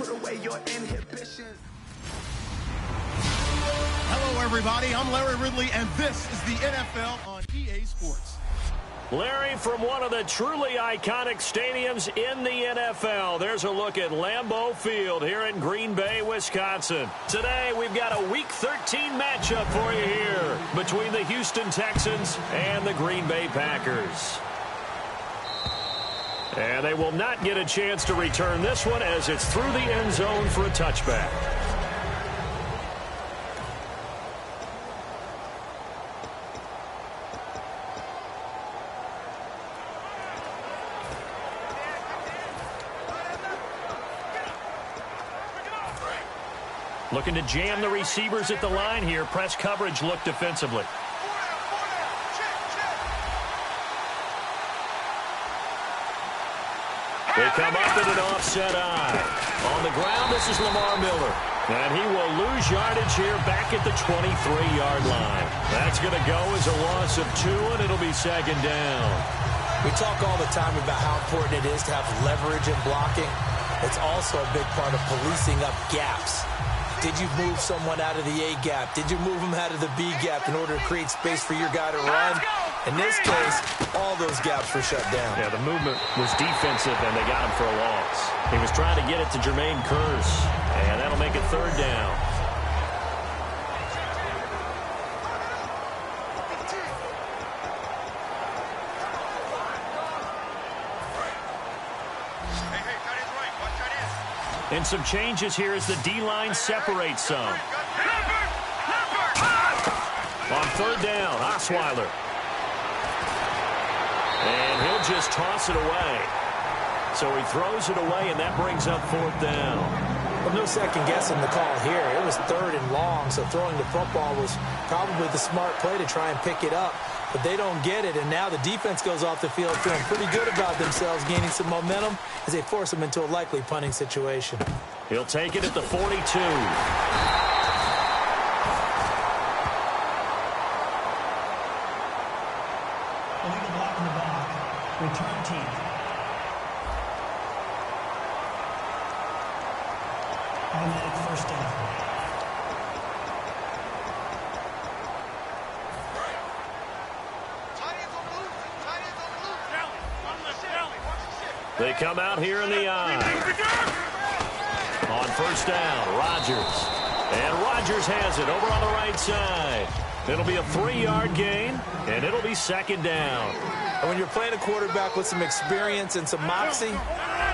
put away your inhibitions. Hello, everybody. I'm Larry Ridley, and this is the NFL on EA Sports. Larry, from one of the truly iconic stadiums in the NFL, there's a look at Lambeau Field here in Green Bay, Wisconsin. Today, we've got a Week 13 matchup for you here between the Houston Texans and the Green Bay Packers. And they will not get a chance to return this one as it's through the end zone for a touchback. Looking to jam the receivers at the line here. Press coverage look defensively. They come up in an offset eye. On the ground, this is Lamar Miller. And he will lose yardage here back at the 23-yard line. That's going to go as a loss of 2, and it'll be second down. We talk all the time about how important it is to have leverage in blocking. It's also a big part of policing up gaps. Did you move someone out of the A gap? Did you move them out of the B gap in order to create space for your guy to run? In this case, all those gaps were shut down. Yeah, the movement was defensive, and they got him for a loss. He was trying to get it to Jermaine Kearse, and that'll make it third down. And some changes here as the D-line separates some. On third down, Osweiler. And he'll just toss it away. So he throws it away, and that brings up fourth down. Well, no second guessing the call here. It was third and long, so throwing the football was probably the smart play to try and pick it up. But they don't get it, and now the defense goes off the field feeling pretty good about themselves, gaining some momentum as they force them into a likely punting situation. He'll take it at the 42. Illegal block in the back. Return team. Automatic first down. They come out here in the eye. On first down, Rodgers. And Rodgers has it over on the right side. It'll be a 3-yard gain, and it'll be second down. And when you're playing a quarterback with some experience and some moxie,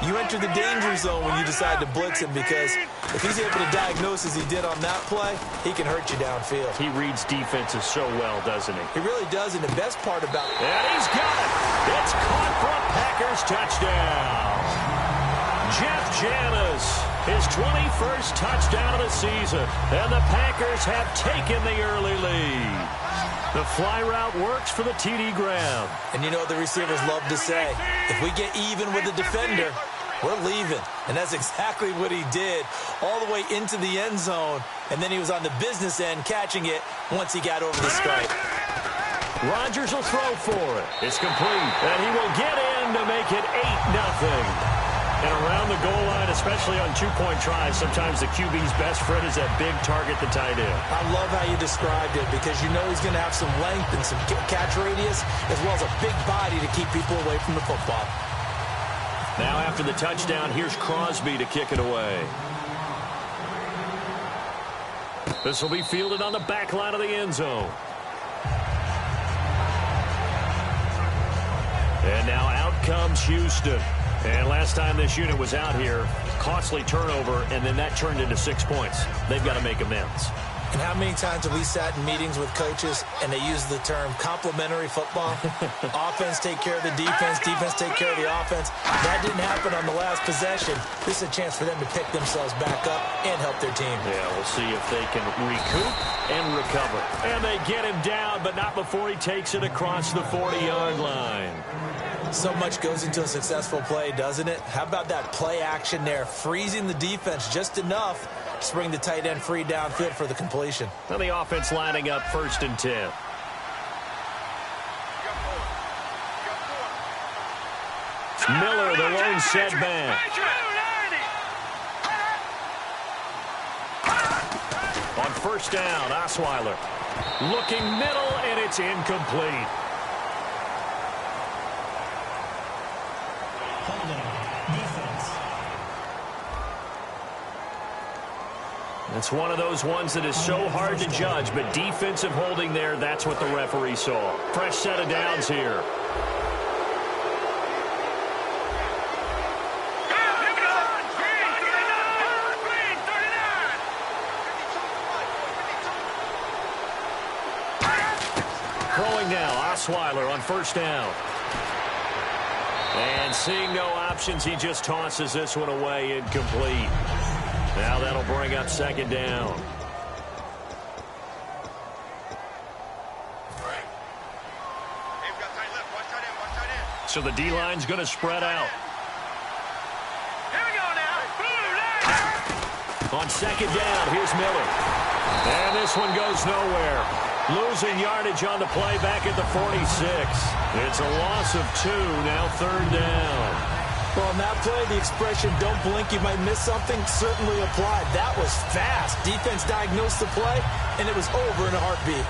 you enter the danger zone when you decide to blitz him, because if he's able to diagnose as he did on that play, he can hurt you downfield. He reads defenses so well, doesn't he? He really does, and the best part about it. And he's got it. It's caught for a Packers touchdown. Jeff Janis, his 21st touchdown of the season, and the Packers have taken the early lead. The fly route works for the TD grab. And you know what the receivers love to say? If we get even with the defender, we're leaving. And that's exactly what he did, all the way into the end zone. And then he was on the business end catching it once he got over the stripe. Rodgers will throw for it. It's complete. And he will get in to make it 8-0. And around the goal line, especially on two-point tries, sometimes the QB's best friend is that big target, the tight end. I love how you described it, because you know he's going to have some length and some catch radius, as well as a big body to keep people away from the football. Now after the touchdown, here's Crosby to kick it away. This will be fielded on the back line of the end zone. And now out comes Houston. And last time this unit was out here, costly turnover, and then that turned into 6 points. They've got to make amends. And how many times have we sat in meetings with coaches and they use the term complementary football? Offense take care of the defense, defense take care of the offense. That didn't happen on the last possession. This is a chance for them to pick themselves back up and help their team. Yeah, we'll see if they can recoup and recover. And they get him down, but not before he takes it across the 40-yard line. So much goes into a successful play, doesn't it? How about that play action there, freezing the defense just enough to bring the tight end free downfield for the completion. Now the offense lining up 1st and 10. Miller, the lone setback. first down. Osweiler looking middle, and it's incomplete. It's one of those ones that is so hard to judge, but defensive holding there, that's what the referee saw. Fresh set of downs here. Throwing now, Osweiler on first down. And seeing no options, he just tosses this one away, incomplete. Now that'll bring up second down. So the D-line's going to spread out. Here we go now. On second down, here's Miller. And this one goes nowhere. Losing yardage on the play back at the 46. It's a loss of 2, now third down. Well, on that play, the expression, don't blink, you might miss something, certainly applied. That was fast. Defense diagnosed the play, and it was over in a heartbeat.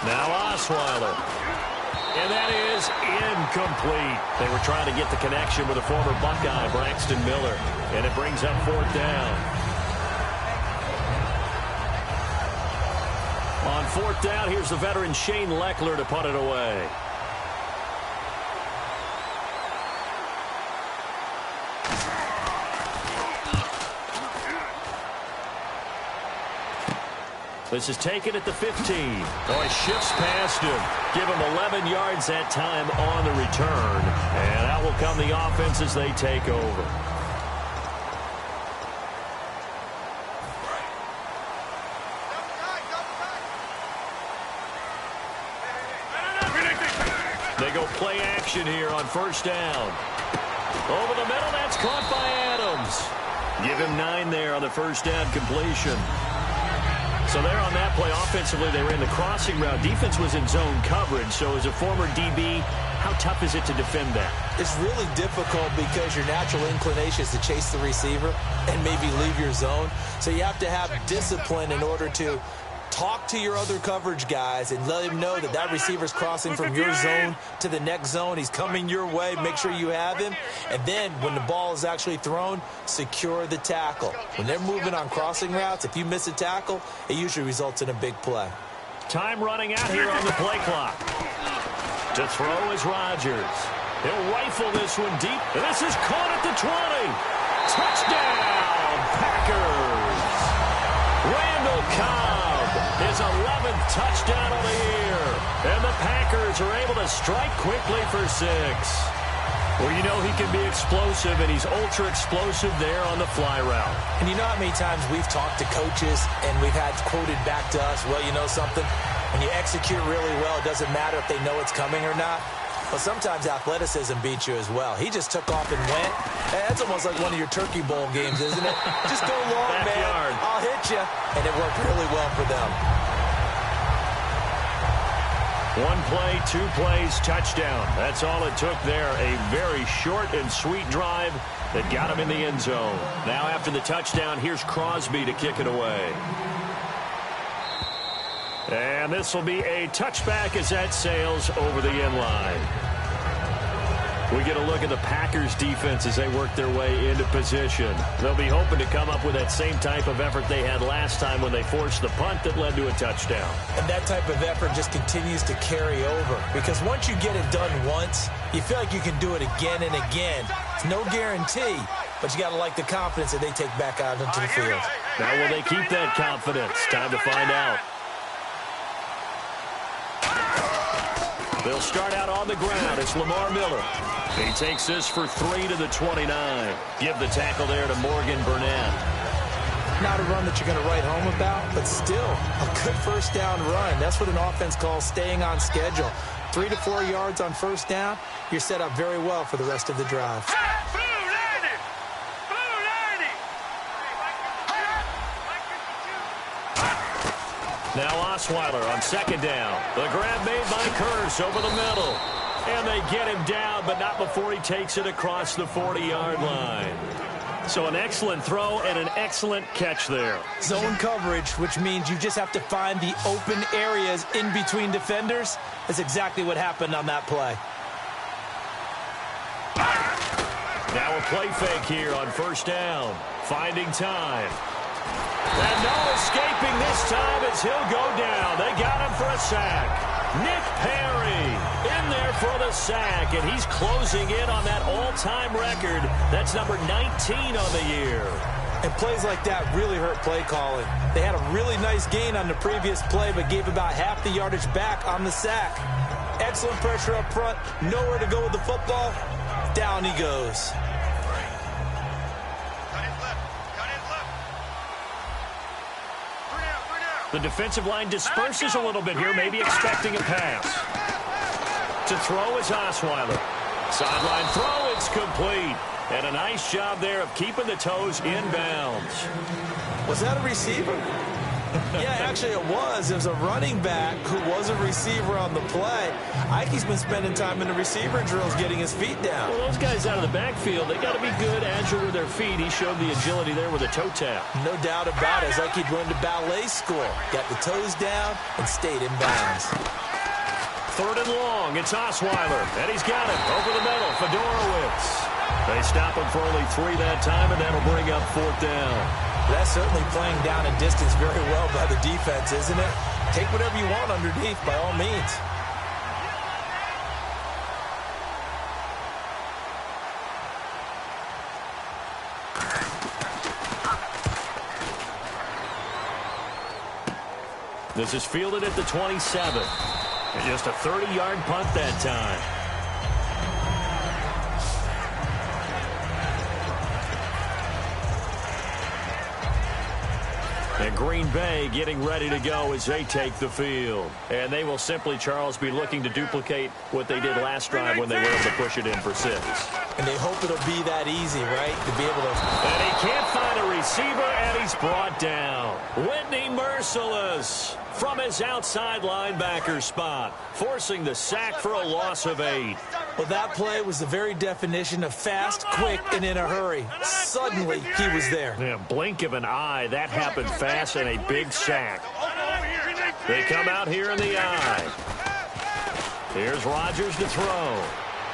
Now Osweiler. And that is incomplete. They were trying to get the connection with a former Buckeye, Braxton Miller. And it brings up fourth down. On fourth down, here's the veteran Shane Leckler to punt it away. This is taken at the 15. Oh, he shifts past him. Give him 11 yards that time on the return. And that will come the offense as they take over. They go play action here on first down. Over the middle, that's caught by Adams. Give him 9 there on the first down completion. So there on that play, offensively, they ran the crossing route. Defense was in zone coverage. So as a former DB, how tough is it to defend that? It's really difficult because your natural inclination is to chase the receiver and maybe leave your zone. So you have to have discipline in order to talk to your other coverage guys and let him know that that receiver's crossing from your zone to the next zone. He's coming your way. Make sure you have him. And then when the ball is actually thrown, secure the tackle. When they're moving on crossing routes, if you miss a tackle, it usually results in a big play. Time running out here on the play clock. To throw is Rodgers. He'll rifle this one deep. And this is caught at the 20. Touchdown, Packers. Randall Cobb. His 11th touchdown of the year. And the Packers are able to strike quickly for 6. Well, you know he can be explosive, and he's ultra-explosive there on the fly route. And you know how many times we've talked to coaches and we've had quoted back to us, well, you know something? When you execute really well, it doesn't matter if they know it's coming or not. But sometimes athleticism beats you as well. He just took off and went. That's almost like one of your Turkey Bowl games, isn't it? Just go long, man. I'll hit you. And it worked really well for them. 1 play, 2 plays, touchdown. That's all it took there. A very short and sweet drive that got him in the end zone. Now after the touchdown, here's Crosby to kick it away. And this will be a touchback as that sails over the end line. We get a look at the Packers defense as they work their way into position. They'll be hoping to come up with that same type of effort they had last time when they forced the punt that led to a touchdown. And that type of effort just continues to carry over. Because once you get it done once, you feel like you can do it again and again. It's no guarantee, but you got to like the confidence that they take back out into the field. Now will they keep that confidence? Time to find out. They'll start out on the ground. It's Lamar Miller. He takes this for 3 to the 29. Give the tackle there to Morgan Burnett. Not a run that you're going to write home about, but still a good first down run. That's what an offense calls staying on schedule. 3 to 4 yards on first down. You're set up very well for the rest of the drive. Now Osweiler on second down. The grab made by Kearse over the middle. And they get him down, but not before he takes it across the 40-yard line. So an excellent throw and an excellent catch there. Zone coverage, which means you just have to find the open areas in between defenders. That's exactly what happened on that play. Now a play fake here on first down. Finding time. And no escaping this time as he'll go down. They got him for a sack. Nick Perry in there for the sack, and he's closing in on that all-time record. That's number 19 on the year. And plays like that really hurt play calling. They had a really nice gain on the previous play, but gave about half the yardage back on the sack. Excellent pressure up front. Nowhere to go with the football. Down he goes. The defensive line disperses a little bit here, maybe expecting a pass. To throw is Osweiler. Sideline throw, it's complete. And a nice job there of keeping the toes in bounds. Was that a receiver? Yeah, actually it was. It was a running back who was a receiver on the play. Ike's been spending time in the receiver drills getting his feet down. Well, those guys out of the backfield, they got to be good, agile with their feet. He showed the agility there with a toe tap. No doubt about it. It's like he'd run to ballet school. Got the toes down and stayed in bounds. Third and long. It's Osweiler. And he's got it over the middle. Fedorowicz. They stop him for only 3 that time, and that'll bring up fourth down. That's certainly playing down a distance very well by the defense, isn't it? Take whatever you want underneath, by all means. This is fielded at the 27. And just a 30-yard punt that time. And Green Bay getting ready to go as they take the field. And they will simply, Charles, be looking to duplicate what they did last drive when they were able to push it in for 6. And they hope it'll be that easy, right? To be able to... And he can't find a receiver, and he's brought down. Whitney Merciless from his outside linebacker spot, forcing the sack for a loss of 8. Well, that play was the very definition of fast, quick, and in a hurry. Suddenly, he was there. Yeah, blink of an eye, that happened fast, and a big sack. They come out here in the eye. Here's Rodgers to throw.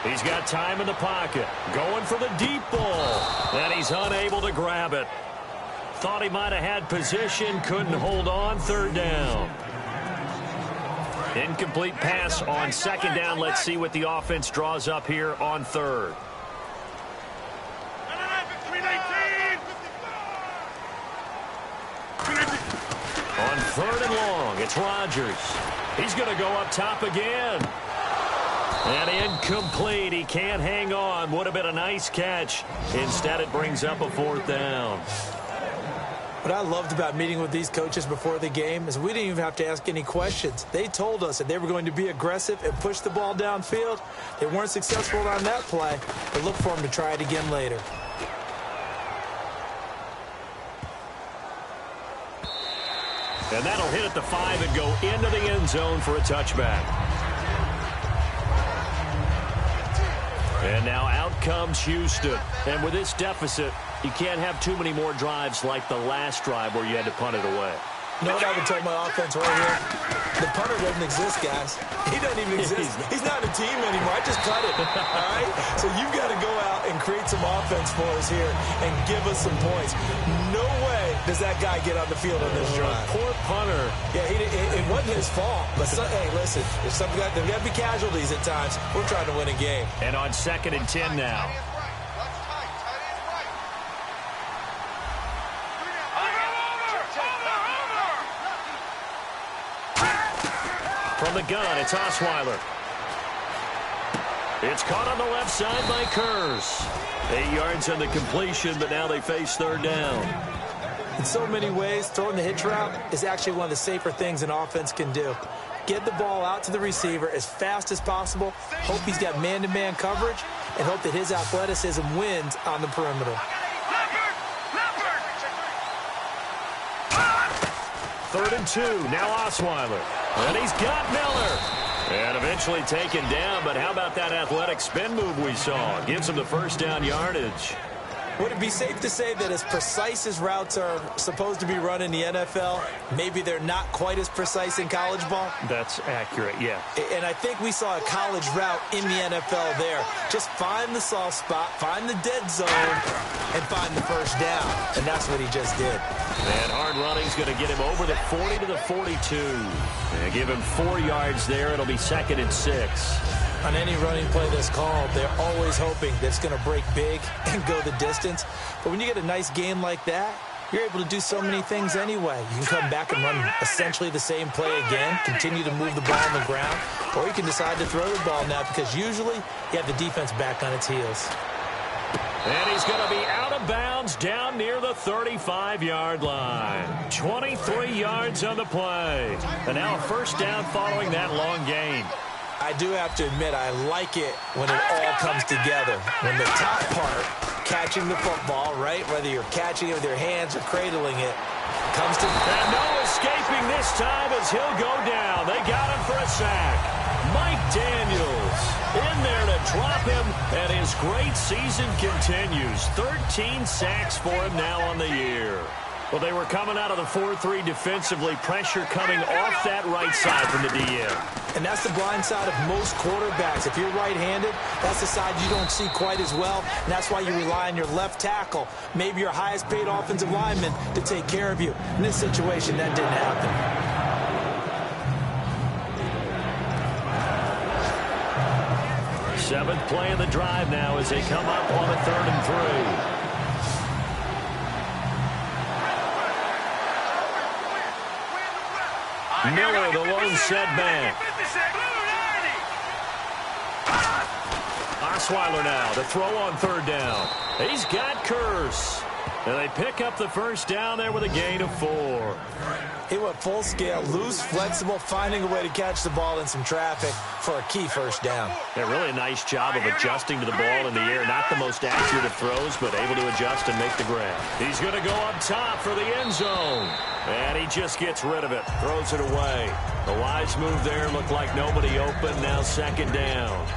He's got time in the pocket. Going for the deep ball. And he's unable to grab it. Thought he might have had position. Couldn't hold on. Third down. Incomplete pass on second down. Let's see what the offense draws up here on third. On third and long, it's Rodgers. He's going to go up top again. And incomplete. He can't hang on. Would have been a nice catch. Instead, it brings up a fourth down. What I loved about meeting with these coaches before the game is we didn't even have to ask any questions. They told us that they were going to be aggressive and push the ball downfield. They weren't successful on that play, but look for them to try it again later. And that'll hit at the 5 and go into the end zone for a touchback. And now out comes Houston. And with this deficit, you can't have too many more drives like the last drive where you had to punt it away. You know what I would tell my offense right here? The punter doesn't exist, guys. He doesn't even exist. He's not a team anymore. I just cut it, all right? So you've got to go out and create some offense for us here and give us some points. No way does that guy get on the field on this drive. Poor punter. Yeah, it wasn't his fault. But, hey, listen, there's got to be casualties at times. We're trying to win a game. And on 2nd and 10 now. From the gun, it's Osweiler. It's caught on the left side by Kearse. 8 yards on the completion, but now they face third down. In so many ways, throwing the hitch route is actually one of the safer things an offense can do. Get the ball out to the receiver as fast as possible, hope he's got man-to-man coverage, and hope that his athleticism wins on the perimeter. 3rd and 2. Now Osweiler. And he's got Miller. And eventually taken down, but how about that athletic spin move we saw? Gives him the first down yardage. Would it be safe to say that as precise as routes are supposed to be run in the NFL, maybe they're not quite as precise in college ball? That's accurate, yeah. And I think we saw a college route in the NFL there. Just find the soft spot, find the dead zone, and find the first down. And that's what he just did. And hard running's going to get him over the 40 to the 42. And give him 4 yards there. It'll be 2nd and 6. On any running play that's called, they're always hoping that it's going to break big and go the distance. But when you get a nice game like that, you're able to do so many things anyway. You can come back and run essentially the same play again, continue to move the ball on the ground, or you can decide to throw the ball now because usually you have the defense back on its heels. And he's going to be out of bounds down near the 35-yard line. 23 yards on the play. And now a first down following that long gain. I do have to admit, I like it when it all comes together. When the top part, catching the football, right, whether you're catching it with your hands or cradling it, comes to... And no escaping this time as he'll go down. They got him for a sack. Mike Daniels in there to drop him, and his great season continues. 13 sacks for him now on the year. Well, they were coming out of the 4-3 defensively. Pressure coming off that right side from the DM. And that's the blind side of most quarterbacks. If you're right-handed, that's the side you don't see quite as well. And that's why you rely on your left tackle, maybe your highest-paid offensive lineman, to take care of you. In this situation, that didn't happen. Seventh play of the drive now as they come up on a 3rd and 3. Miller, the lone setback. Osweiler now, the throw on 3rd down. He's got Curse. And they pick up the first down there with a gain of 4. He went full scale, loose, flexible, finding a way to catch the ball in some traffic for a key first down. Yeah, really a nice job of adjusting to the ball in the air. Not the most accurate of throws, but able to adjust and make the grab. He's going to go up top for the end zone. And he just gets rid of it, throws it away. The wise move there, looked like nobody open, now 2nd down.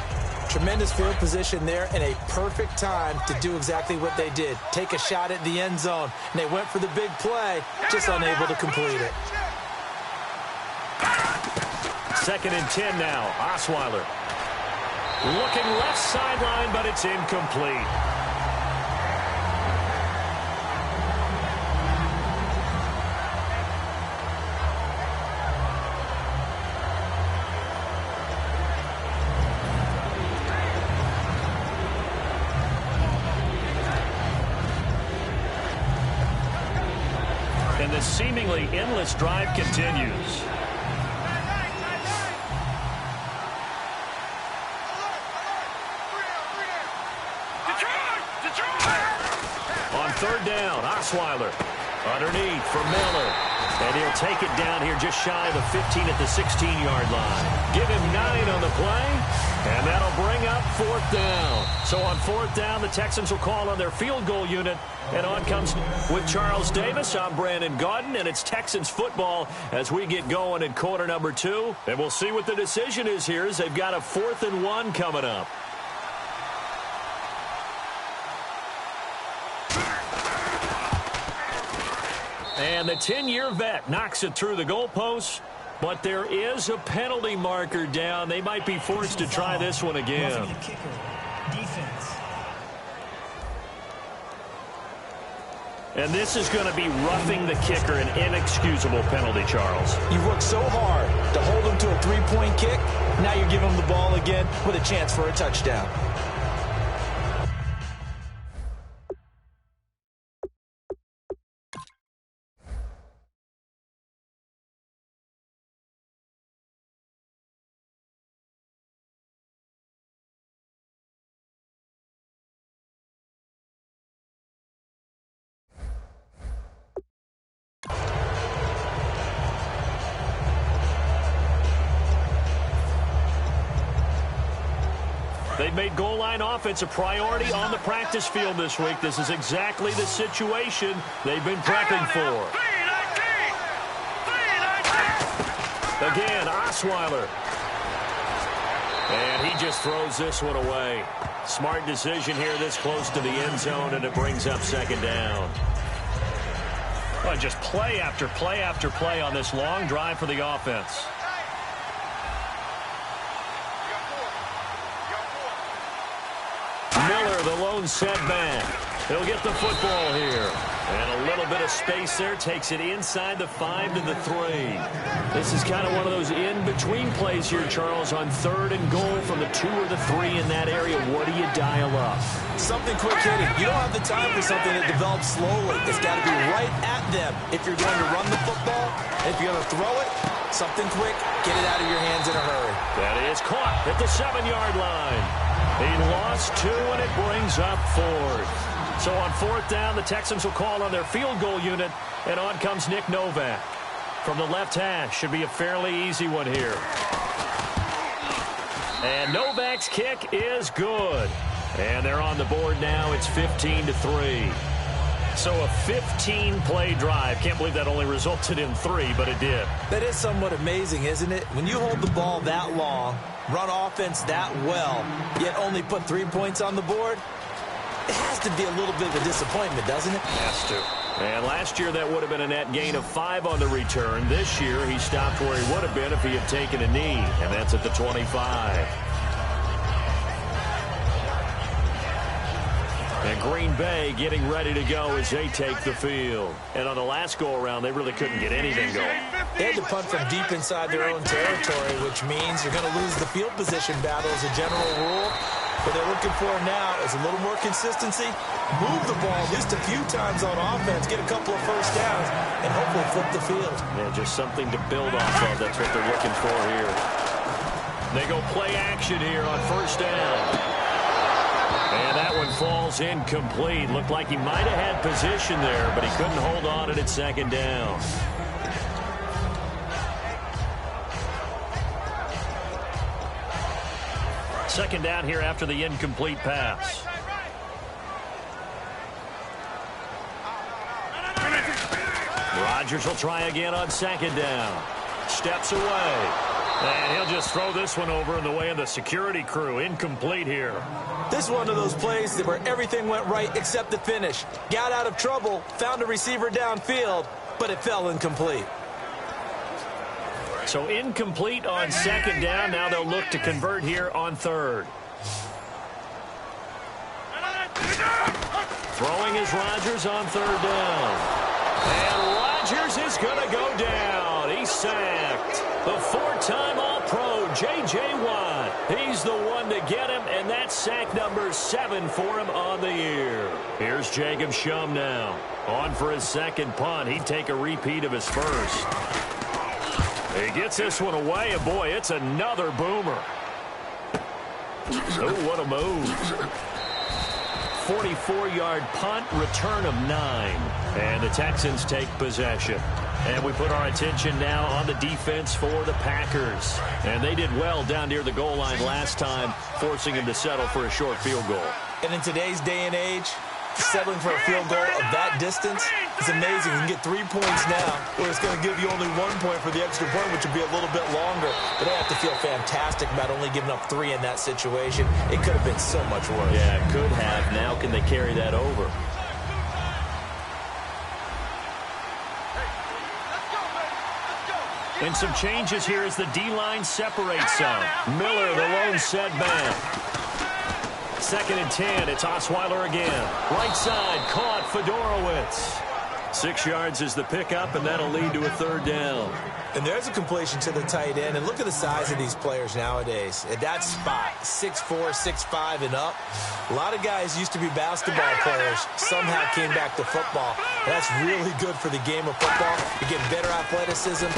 Tremendous field position there and a perfect time to do exactly what they did. Take a shot at the end zone. And they went for the big play, just unable to complete it. 2nd and 10 now. Osweiler looking left sideline, but it's incomplete. And the seemingly endless drive continues. On 3rd down, Osweiler underneath for Miller. And he'll take it down here just shy of the 15 at the 16-yard line. Give him 9 on the play, and that'll bring up 4th down. So on 4th down, the Texans will call on their field goal unit. And on comes with Charles Davis. I'm Brandon Gaudin, and it's Texans football as we get going in quarter number 2. And we'll see what the decision is here as they've got a 4th and 1 coming up. And the 10-year vet knocks it through the goalposts, but there is a penalty marker down. They might be forced to try this one again. And this is going to be roughing the kicker, an inexcusable penalty, Charles. You've worked so hard to hold him to a 3-point kick. Now you're giving him the ball again with a chance for a touchdown. They've made goal line offense a priority on the practice field this week. This is exactly the situation they've been prepping for. Again, Osweiler. And he just throws this one away. Smart decision here this close to the end zone, and it brings up second down. Well, just play after play after play on this long drive for the offense. Miller, the lone setback. He'll get the football here. And a little bit of space there takes it inside the 5 to the 3. This is kind of one of those in-between plays here, Charles, on 3rd and goal from the 2 or the 3 in that area. What do you dial up? Something quick hitting. You don't have the time for something that develops slowly. It's got to be right at them if you're going to run the football. And if you're going to throw it, something quick, get it out of your hands in a hurry. That is caught at the 7-yard line. He lost 2, and it brings up 4th. So on 4th down, the Texans will call on their field goal unit, and on comes Nick Novak. From the left hash, should be a fairly easy one here. And Novak's kick is good. And they're on the board now. It's 15 to 3. So a 15-play drive. Can't believe that only resulted in 3, but it did. That is somewhat amazing, isn't it? When you hold the ball that long, run offense that well, yet only put 3 points on the board, it has to be a little bit of a disappointment, doesn't it? Has to. And last year that would have been a net gain of 5 on the return. This year he stopped where he would have been if he had taken a knee, and that's at the 25. And Green Bay getting ready to go as they take the field. And on the last go-around, they really couldn't get anything going. They had to punt from deep inside their own territory, which means you're going to lose the field position battle as a general rule. What they're looking for now is a little more consistency, move the ball just a few times on offense, get a couple of first downs, and hopefully flip the field. Yeah, just something to build off of. That's what they're looking for here. They go play action here on 1st down. And that one falls incomplete. Looked like he might have had position there, but he couldn't hold on at 2nd down. Second down here after the incomplete pass. Rodgers will try again on 2nd down. Steps away. And he'll just throw this one over in the way of the security crew. Incomplete here. This is one of those plays where everything went right except the finish. Got out of trouble, found a receiver downfield, but it fell incomplete. So incomplete on 2nd down. Now they'll look to convert here on 3rd. Throwing is Rodgers on 3rd down. And Rodgers is going to go down. He's sacked. The 4-time All-Pro, J.J. Watt. He's the one to get him, and that's sack number 7 for him on the year. Here's Jacob Shum now. On for his 2nd punt. He'd take a repeat of his first. He gets this one away, and boy, it's another boomer. Oh, what a move. 44-yard punt, return of 9. And the Texans take possession. And we put our attention now on the defense for the Packers. And they did well down near the goal line last time, forcing him to settle for a short field goal. And in today's day and age, settling for a field goal of that distance is amazing. You can get 3 points now, where it's going to give you only 1 point for the extra point, which would be a little bit longer. But they have to feel fantastic about only giving up 3 in that situation. It could have been so much worse. Yeah, it could have. Now can they carry that over? And some changes here as the D-line separates some. Miller, the lone setback. 2nd and 10, it's Osweiler again. Right side, caught Fedorowicz. 6 yards is the pickup, and that'll lead to a 3rd down. And there's a completion to the tight end. And look at the size of these players nowadays. At that spot, 6'4", 6'5", and up. A lot of guys used to be basketball players. Somehow came back to football. And that's really good for the game of football. You're getting better athleticism,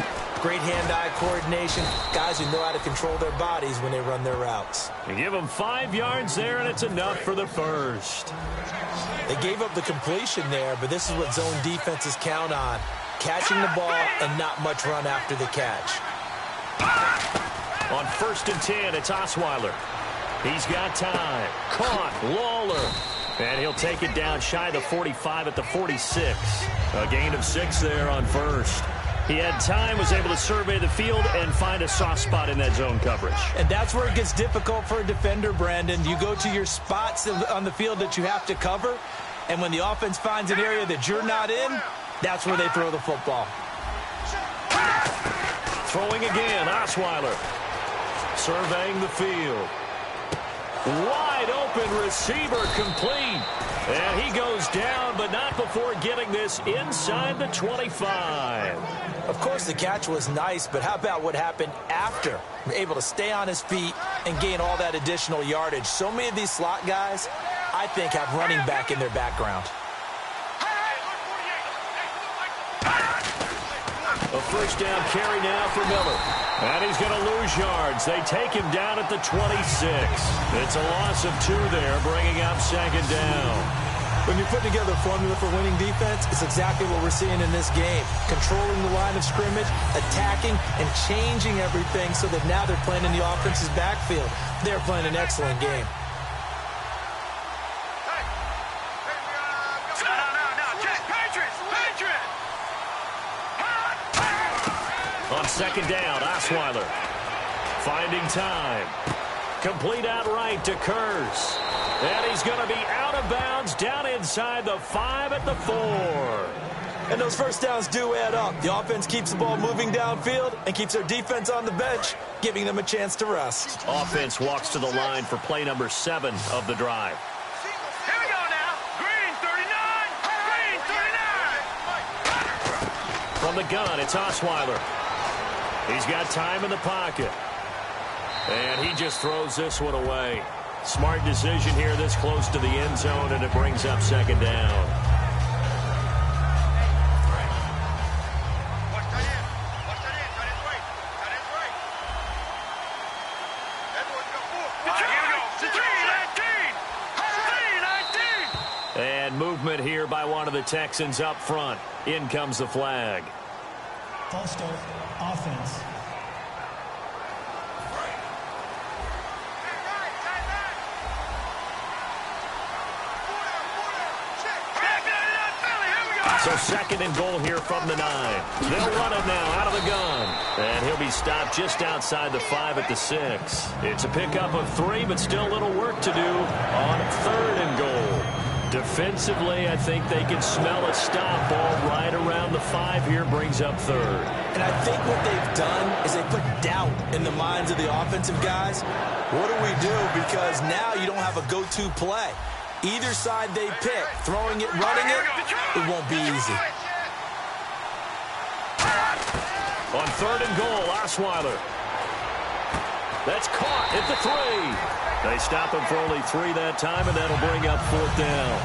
great hand-eye coordination. Guys who know how to control their bodies when they run their routes. You give them 5 yards there, and it's enough for the first. They gave up the completion there, but this is what zone defenses count on. Catching the ball and not much run after the catch. On 1st and 10, it's Osweiler. He's got time. Caught. Lawler. And he'll take it down shy of the 45 at the 46. A gain of 6 there on 1st. He had time, was able to survey the field and find a soft spot in that zone coverage. And that's where it gets difficult for a defender, Brandon. You go to your spots on the field that you have to cover, and when the offense finds an area that you're not in, that's where they throw the football. Throwing again, Osweiler. Surveying the field. Wide open receiver complete. And he goes down, but not before getting this inside the 25. Of course, the catch was nice, but how about what happened after? Able to stay on his feet and gain all that additional yardage. So many of these slot guys, I think, have running back in their background. A first down carry now for Miller. And he's going to lose yards. They take him down at the 26. It's a loss of 2 there, bringing up second down. When you're putting together a formula for winning defense, it's exactly what we're seeing in this game. Controlling the line of scrimmage, attacking, and changing everything so that now they're playing in the offense's backfield. They're playing an excellent game. On second down, Osweiler finding time. Complete outright to Kurz. And he's going to be out of bounds down inside the 5 at the 4. And those first downs do add up. The offense keeps the ball moving downfield and keeps their defense on the bench, giving them a chance to rest. Offense walks to the line for play number 7 of the drive. Here we go now. Green 39. Green 39. From the gun, it's Osweiler. He's got time in the pocket. And he just throws this one away. Smart decision here this close to the end zone, and it brings up second down. And movement here by one of the Texans up front. In comes the flag. False start, offense. So second and goal here from the 9. They'll run it now out of the gun. And he'll be stopped just outside the 5 at the 6. It's a pickup of 3, but still a little work to do on third and goal. Defensively, I think they can smell a stop ball right around the 5 here, brings up third. And I think what they've done is they put doubt in the minds of the offensive guys. What do we do? Because now you don't have a go-to play. Either side they pick, throwing it, running it, it won't be easy. On third and goal, Osweiler. That's caught at the 3. They stop him for only 3 that time, and that'll bring up fourth down.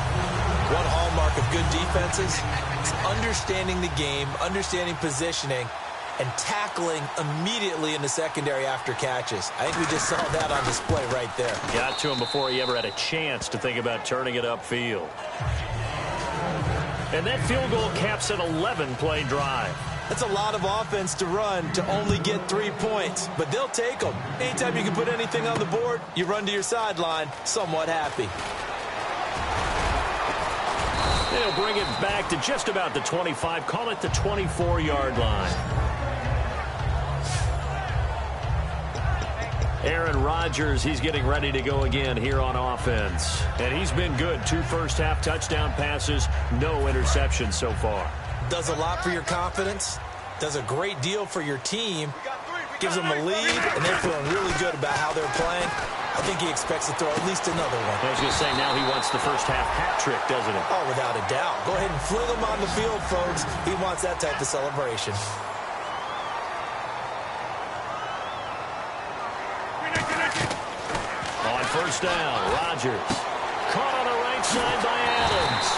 One hallmark of good defenses is understanding the game, understanding positioning, and tackling immediately in the secondary after catches. I think we just saw that on display right there. Got to him before he ever had a chance to think about turning it upfield. And that field goal caps an 11-play drive. That's a lot of offense to run to only get 3 points, but they'll take them. Anytime you can put anything on the board, you run to your sideline somewhat happy. They'll bring it back to just about the 25, call it the 24-yard line. Aaron Rodgers, he's getting ready to go again here on offense. And he's been good. 2 first-half touchdown passes, no interceptions so far. Does a lot for your confidence, does a great deal for your team, gives them a lead, and they're feeling really good about how they're playing. I think he expects to throw at least another one. I was going to say, now he wants the first-half hat trick, doesn't he? Oh, without a doubt. Go ahead and fling him on the field, folks. He wants that type of celebration. On first down, Rodgers. Caught on the right side by Adams.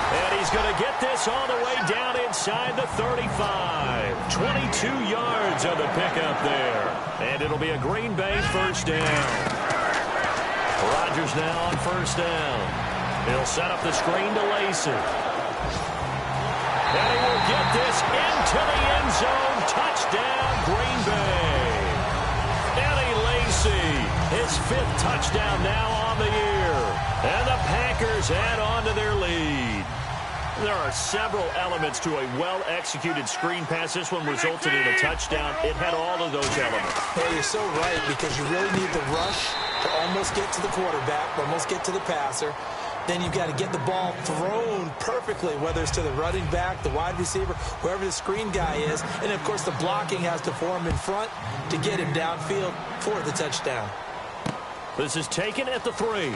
And he's going to get this all the way down inside the 35. 22 yards on the pickup there. And it'll be a Green Bay first down. Rodgers now on first down. He'll set up the screen to Lacy. And he will get this into the end zone. Touchdown, Green Bay. Eddie Lacy, his 5th touchdown now on the year. And the Packers add on to their lead. There are several elements to a well-executed screen pass. This one resulted in a touchdown. It had all of those elements. Well, you're so right, because you really need the rush to almost get to the quarterback, almost get to the passer. Then you've got to get the ball thrown perfectly, whether it's to the running back, the wide receiver, whoever the screen guy is. And, of course, the blocking has to form in front to get him downfield for the touchdown. This is taken at the 3.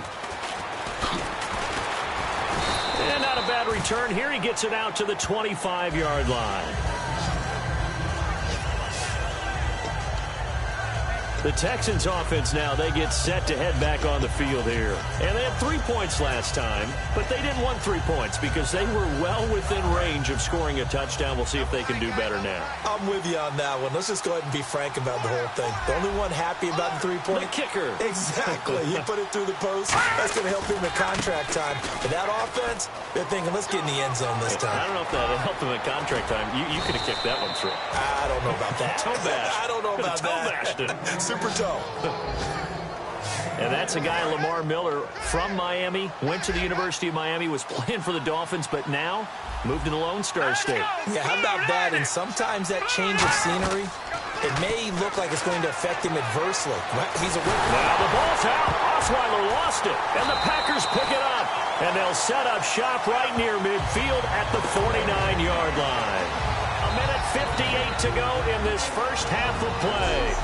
And not a bad return here. He gets it out to the 25-yard line. The Texans offense now, they get set to head back on the field here. And they had 3 points last time, but they didn't want 3 points because they were well within range of scoring a touchdown. We'll see if they can do better now. I'm with you on that one. Let's just go ahead and be frank about the whole thing. The only one happy about the 3-point. The kicker. Exactly. He put it through the post. That's going to help him in contract time. But that offense, they're thinking, let's get in the end zone this time. I don't know if that helped him in contract time. You could have kicked that one through. I don't know about that. Toe bash. I don't know about that. Toe bashed it. Super toe. And that's a guy, Lamar Miller, from Miami, went to the University of Miami, was playing for the Dolphins, but now moved to the Lone Star State. Yeah, how about that? And sometimes that change of scenery, it may look like it's going to affect him adversely. He's a winner. Now the ball's out. Osweiler lost it, and the Packers pick it up. And they'll set up shop right near midfield at the 49-yard line. A minute 58 to go in this first half of play.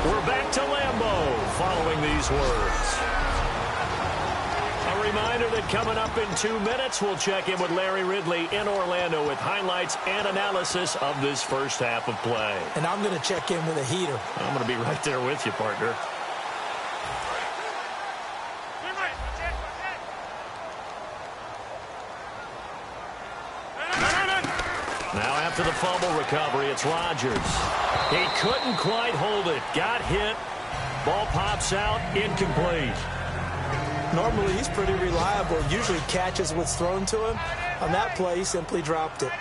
We're back to Lambeau following these words. A reminder that coming up in 2 minutes, we'll check in with Larry Ridley in Orlando with highlights and analysis of this first half of play. And I'm going to check in with a heater. I'm going to be right there with you, partner. Now after the fumble recovery, it's Rodgers. He couldn't quite hold it. Got hit. Ball pops out. Incomplete. Normally, he's pretty reliable. Usually catches what's thrown to him. On that play, he simply dropped it.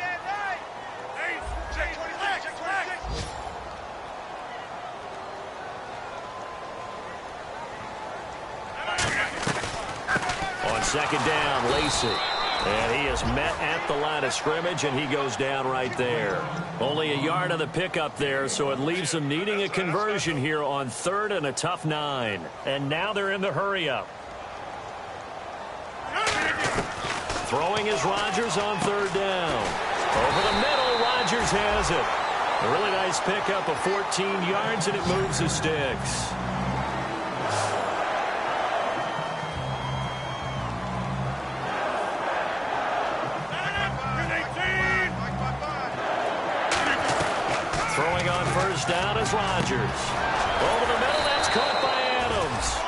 On second down, Lacey. And he is met at the line of scrimmage, and he goes down right there. Only a yard on the pickup there, so it leaves them needing a conversion here on 3rd and a tough 9. And now they're in the hurry-up. Throwing is Rodgers on 3rd down. Over the middle, Rodgers has it. A really nice pickup of 14 yards, and it moves the sticks. Throwing on first down is Rodgers. Over the middle, that's caught by Adams.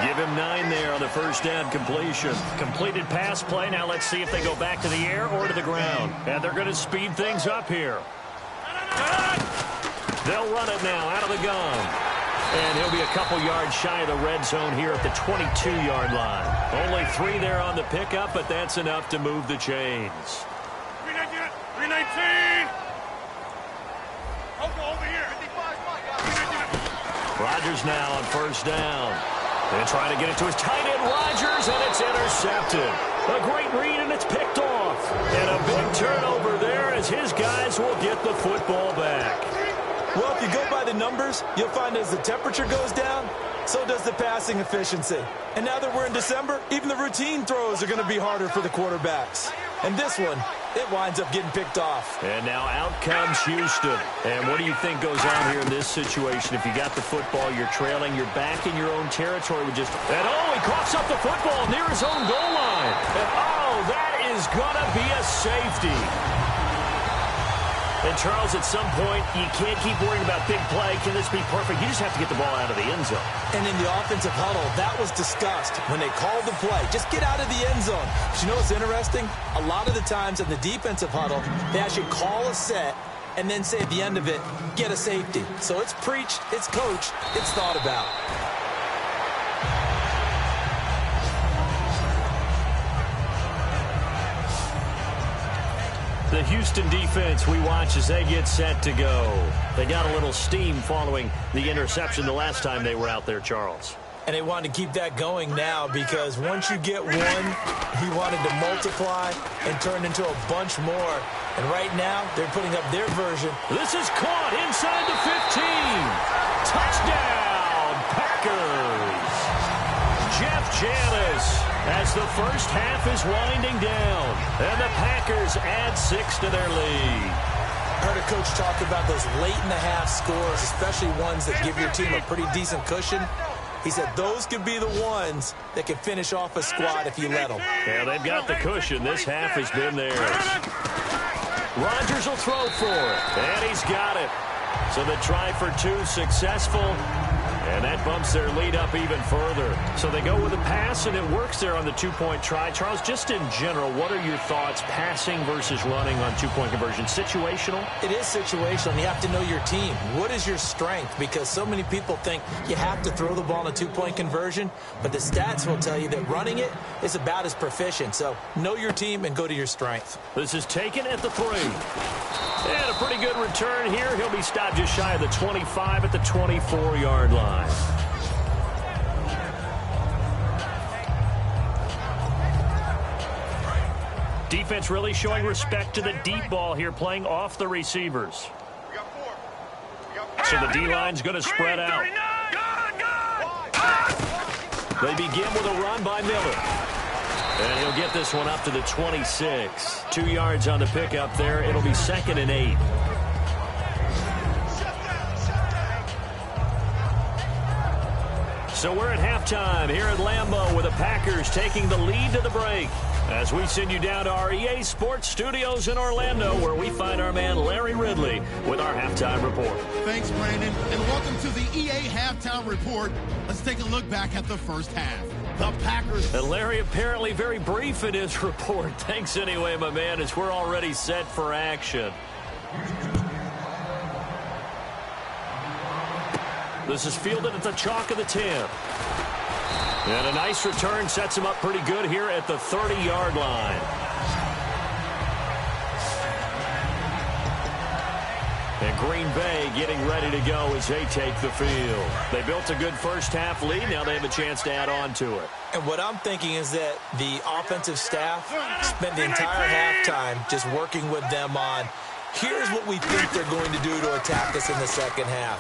Give him 9 there on the first down completion. Completed pass play. Now let's see if they go back to the air or to the ground. And they're going to speed things up here. They'll run it now out of the gun. And he'll be a couple yards shy of the red zone here at the 22-yard line. Only 3 there on the pickup, but that's enough to move the chains. 319. Rodgers now on first down. They're trying to get it to his tight end, Rodgers, and it's intercepted. A great read, and it's picked off. And a big turnover there as his guys will get the football back. Well, if you go by the numbers, you'll find as the temperature goes down, so does the passing efficiency. And now that we're in December, even the routine throws are going to be harder for the quarterbacks. And this one, it winds up getting picked off. And now out comes Houston. And what do you think goes on here in this situation? If you got the football, you're trailing, you're back in your own territory with just... And he coughs up the football near his own goal line. And that is going to be a safety. And, Charles, at some point, you can't keep worrying about big play. Can this be perfect? You just have to get the ball out of the end zone. And in the offensive huddle, that was discussed when they called the play. Just get out of the end zone. But you know what's interesting? A lot of the times in the defensive huddle, they actually call a set and then say at the end of it, get a safety. So it's preached, it's coached, it's thought about. The Houston defense we watch as they get set to go. They got a little steam following the interception the last time they were out there, Charles. And they wanted to keep that going now because once you get one, he wanted to multiply and turn into a bunch more. And right now, they're putting up their version. This is caught inside the 15. Touchdown, Packers. Jeff Janis as the first half is winding down. And the Packers add 6 to their lead. I heard a coach talk about those late-in-the-half scores, especially ones that give your team a pretty decent cushion. He said those could be the ones that can finish off a squad if you let them. Yeah, they've got the cushion. This half has been theirs. Rodgers will throw for it, and he's got it. So the try for 2 successful, and that bumps their lead up even further. So they go with a pass, and it works there on the 2-point try. Charles, just in general, what are your thoughts passing versus running on 2-point conversion? Situational? It is situational, and you have to know your team. What is your strength? Because so many people think you have to throw the ball in a 2-point conversion, but the stats will tell you that running it is about as proficient. So know your team and go to your strength. This is taken at the 3. And a pretty good return here. He'll be stopped just shy of the 25 at the 24-yard line. Defense really showing respect to the deep ball here, playing off the receivers. So the D-line's going to spread out. They begin with a run by Miller. And he'll get this one up to the 26. 2 yards on the pickup there. It'll be 2nd and 8. So we're at halftime here at Lambeau with the Packers taking the lead to the break. As we send you down to our EA Sports Studios in Orlando, where we find our man Larry Ridley with our halftime report. Thanks, Brandon, and welcome to the EA Halftime Report. Let's take a look back at the first half. The Packers. And Larry apparently very brief in his report. Thanks anyway, my man, as we're already set for action. This is fielded at the chalk of the 10. And a nice return sets him up pretty good here at the 30-yard line. And Green Bay getting ready to go as they take the field. They built a good first half lead. Now they have a chance to add on to it. And what I'm thinking is that the offensive staff spent the entire halftime just working with them on, here's what we think they're going to do to attack us in the second half.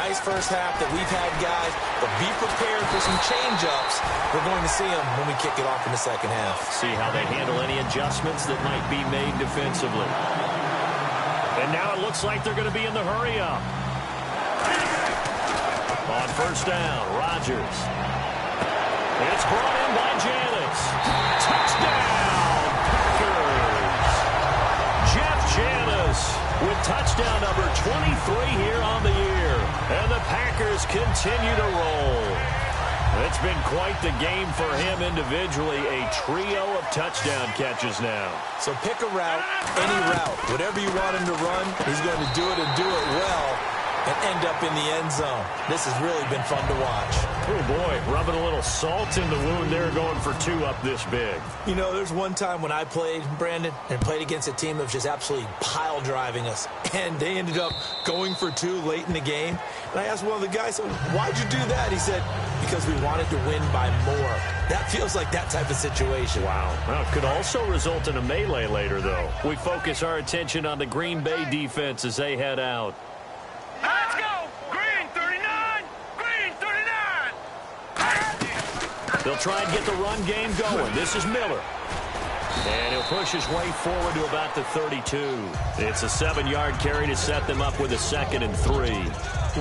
Nice first half that we've had, guys, but be prepared for some change-ups. We're going to see them when we kick it off in the second half. See how they handle any adjustments that might be made defensively. And now it looks like they're going to be in the hurry-up. On first down, Rodgers. It's brought in by Janis. Touchdown, Packers. Jeff Janis with touchdown number 23 here on the year. And the Packers continue to roll. It's been quite the game for him individually. A trio of touchdown catches now. So pick a route, any route. Whatever you want him to run, he's going to do it and do it well and end up in the end zone. This has really been fun to watch. Oh, boy, rubbing a little salt in the wound there, going for 2 up this big. You know, there's one time when I played, Brandon, and played against a team that was just absolutely pile driving us, and they ended up going for 2 late in the game. And I asked one of the guys, why'd you do that? He said, because we wanted to win by more. That feels like that type of situation. Wow. Well, it could also result in a melee later, though. We focus our attention on the Green Bay defense as they head out. Let's go! Green 39! Green 39! They'll try and get the run game going. This is Miller. And he'll push his way forward to about the 32. It's a 7-yard carry to set them up with a 2nd and 3.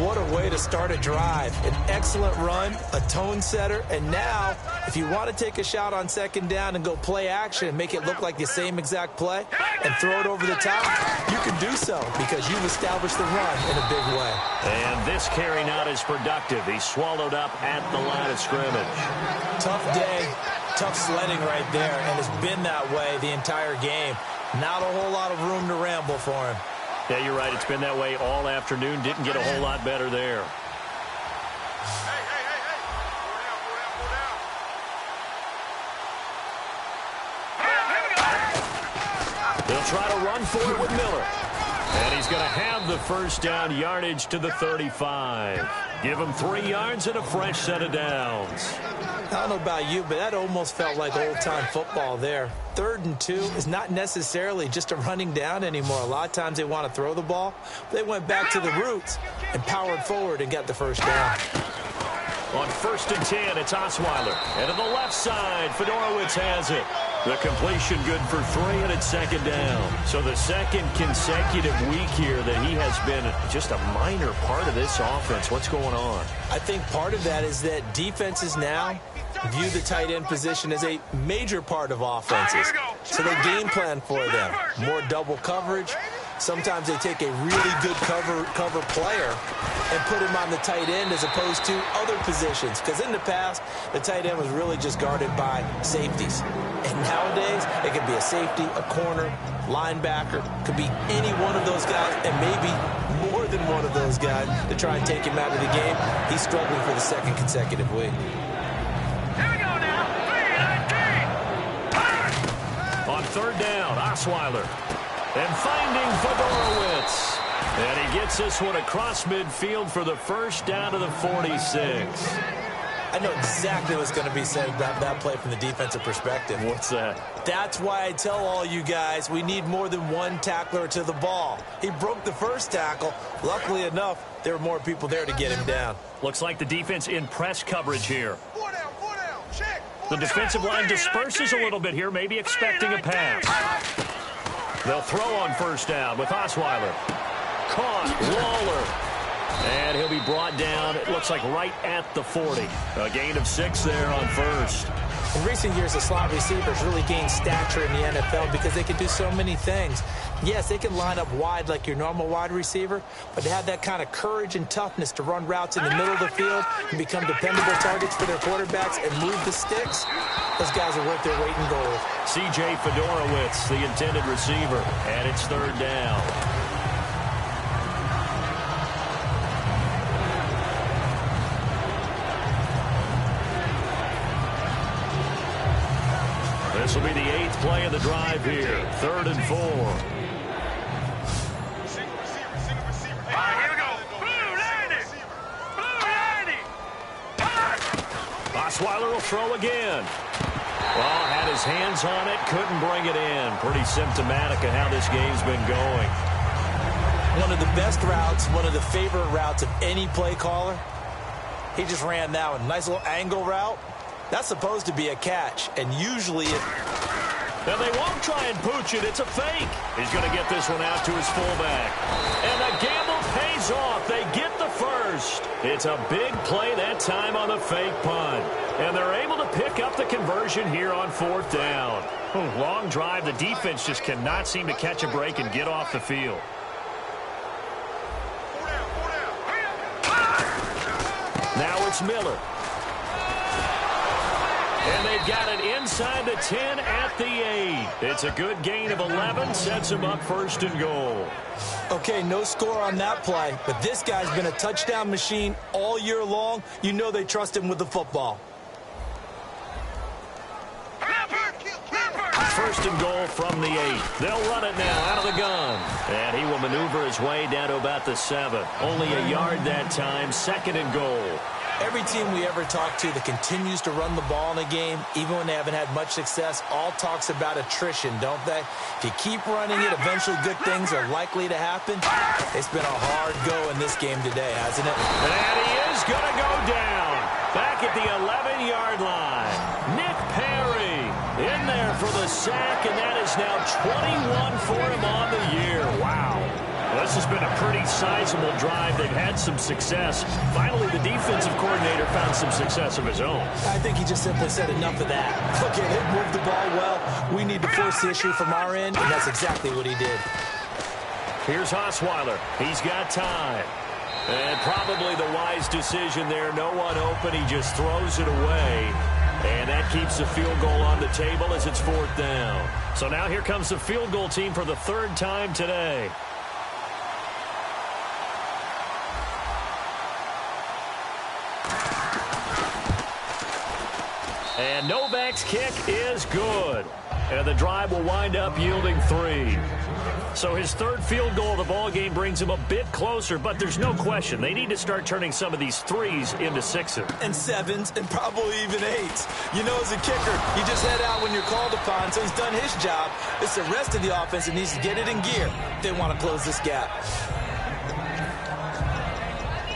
What a way to start a drive. An excellent run, a tone setter, and now, if you want to take a shot on 2nd down and go play action and make it look like the same exact play and throw it over the top, you can do so because you've established the run in a big way. And this carry not as productive. He's swallowed up at the line of scrimmage. Tough day, tough sledding right there, and it's been that way the entire game. Not a whole lot of room to ramble for him. Yeah, you're right. It's been that way all afternoon. Didn't get a whole lot better there. They'll try to run for it with Miller. And he's going to have the first down, yardage to the 35. Give him 3 yards and a fresh set of downs. I don't know about you, but that almost felt like old-time football there. 3rd and 2 is not necessarily just a running down anymore. A lot of times they want to throw the ball. They went back to the roots and powered forward and got the first down. On 1st and 10, it's Osweiler. And to the left side, Fedorowicz has it. The completion good for 3, and it's 2nd down. So the 2nd consecutive week here that he has been just a minor part of this offense. What's going on? I think part of that is that defenses now view the tight end position as a major part of offenses. So they game plan for them. More double coverage. Sometimes they take a really good cover player and put him on the tight end as opposed to other positions. Because in the past, the tight end was really just guarded by safeties. And nowadays, it could be a safety, a corner, linebacker. Could be any one of those guys, and maybe more than one of those guys to try and take him out of the game. He's struggling for the 2nd consecutive week. Here we go now. 3-19. On 3rd down, Osweiler. And finding Fedorowicz. And he gets this one across midfield for the first down to the 46. I know exactly what's going to be said about that play from the defensive perspective. What's that? That's why I tell all you guys we need more than one tackler to the ball. He broke the first tackle. Luckily enough, there were more people there to get him down. Looks like the defense in press coverage here. 4 down, check. The defensive line disperses a little bit here, maybe expecting a pass. They'll throw on 1st down with Osweiler. Caught, Waller. And he'll be brought down, it looks like right at the 40. A gain of 6 there on 1st. In recent years, the slot receivers really gained stature in the NFL because they can do so many things. Yes, they can line up wide like your normal wide receiver, but to have that kind of courage and toughness to run routes in the middle of the field and become dependable targets for their quarterbacks and move the sticks, those guys are worth their weight in gold. C.J. Fedorowicz, the intended receiver, and it's 3rd down. This will be the 8th play of the drive here. 3rd and 4. All right, here we go. Blue 90. Blue 90. Osweiler will throw again. Well, had his hands on it, couldn't bring it in. Pretty symptomatic of how this game's been going. One of the best routes, one of the favorite routes of any play caller. He just ran that one. Nice little angle route. That's supposed to be a catch, and usually it... Now they won't try and pooch it. It's a fake. He's going to get this one out to his fullback. And the gamble pays off. They get the first. It's a big play that time on the fake punt. And they're able to pick up the conversion here on 4th down. Long drive. The defense just cannot seem to catch a break and get off the field. Now it's Miller. And they've got it inside the 10 at the 8. It's a good gain of 11, sets him up 1st and goal. Okay, no score on that play, but this guy's been a touchdown machine all year long. You know they trust him with the football. 1st and goal from the 8. They'll run it now out of the gun. And he will maneuver his way down to about the 7. Only a yard that time, 2nd and goal. Every team we ever talk to that continues to run the ball in a game, even when they haven't had much success, all talks about attrition, don't they? If you keep running it, eventually good things are likely to happen. It's been a hard go in this game today, hasn't it? And he is going to go down. Back at the 11-yard line. Nick Perry in there for the sack, and that is now 21 for him on the year. Wow. Well, this has been a pretty sizable drive. They've had some success. Finally, the defensive coordinator found some success of his own. I think he just simply said enough of that. Okay, they've moved the ball well. We need to force the issue from our end, and that's exactly what he did. Here's Osweiler. He's got time. And probably the wise decision there. No one open. He just throws it away. And that keeps the field goal on the table as it's 4th down. So now here comes the field goal team for the 3rd time today. And Novak's kick is good. And the drive will wind up yielding 3. So his third field goal of the ball game brings him a bit closer, but there's no question they need to start turning some of these threes into sixes. And sevens, and probably even eights. You know, as a kicker, you just head out when you're called upon, so he's done his job. It's the rest of the offense that needs to get it in gear. They want to close this gap.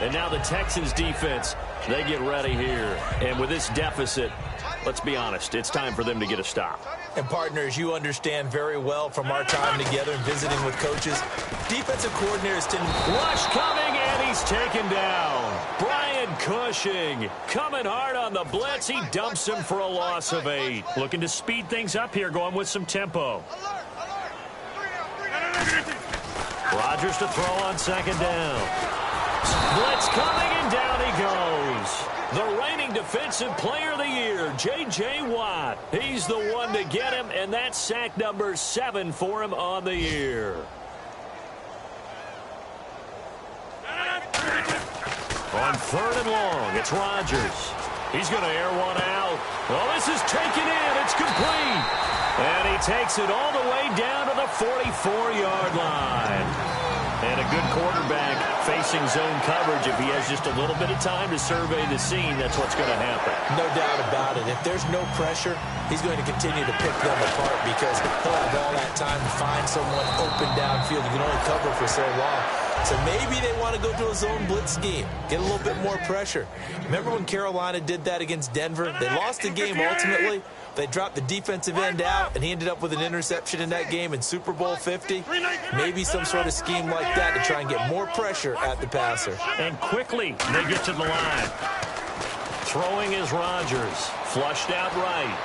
And now the Texans defense, they get ready here. And with this deficit, let's be honest, it's time for them to get a stop. And partners, you understand very well from our time together and visiting with coaches, defensive coordinators tend to... Rush coming, and he's taken down. Brian Cushing coming hard on the blitz. He dumps him for a loss of 8. Looking to speed things up here, going with some tempo. Rodgers to throw on second down. Blitz coming, and down he goes. The reigning defensive player of the year, J.J. Watt. He's the one to get him, and that's sack number 7 for him on the year. On third and long, it's Rodgers. He's going to air one out. Well, this is taken in. It's complete. And he takes it all the way down to the 44-yard line. And a good quarterback facing zone coverage. If he has just a little bit of time to survey the scene, that's what's going to happen. No doubt about it. If there's no pressure, he's going to continue to pick them apart because he'll have all that time to find someone open downfield. You can only cover for so long. So maybe they want to go to a zone blitz scheme, get a little bit more pressure. Remember when Carolina did that against Denver? They lost the game ultimately. They dropped the defensive end out, and he ended up with an interception in that game in Super Bowl 50. Maybe some sort of scheme like that to try and get more pressure at the passer. And quickly, they get to the line. Throwing is Rodgers. Flushed out right.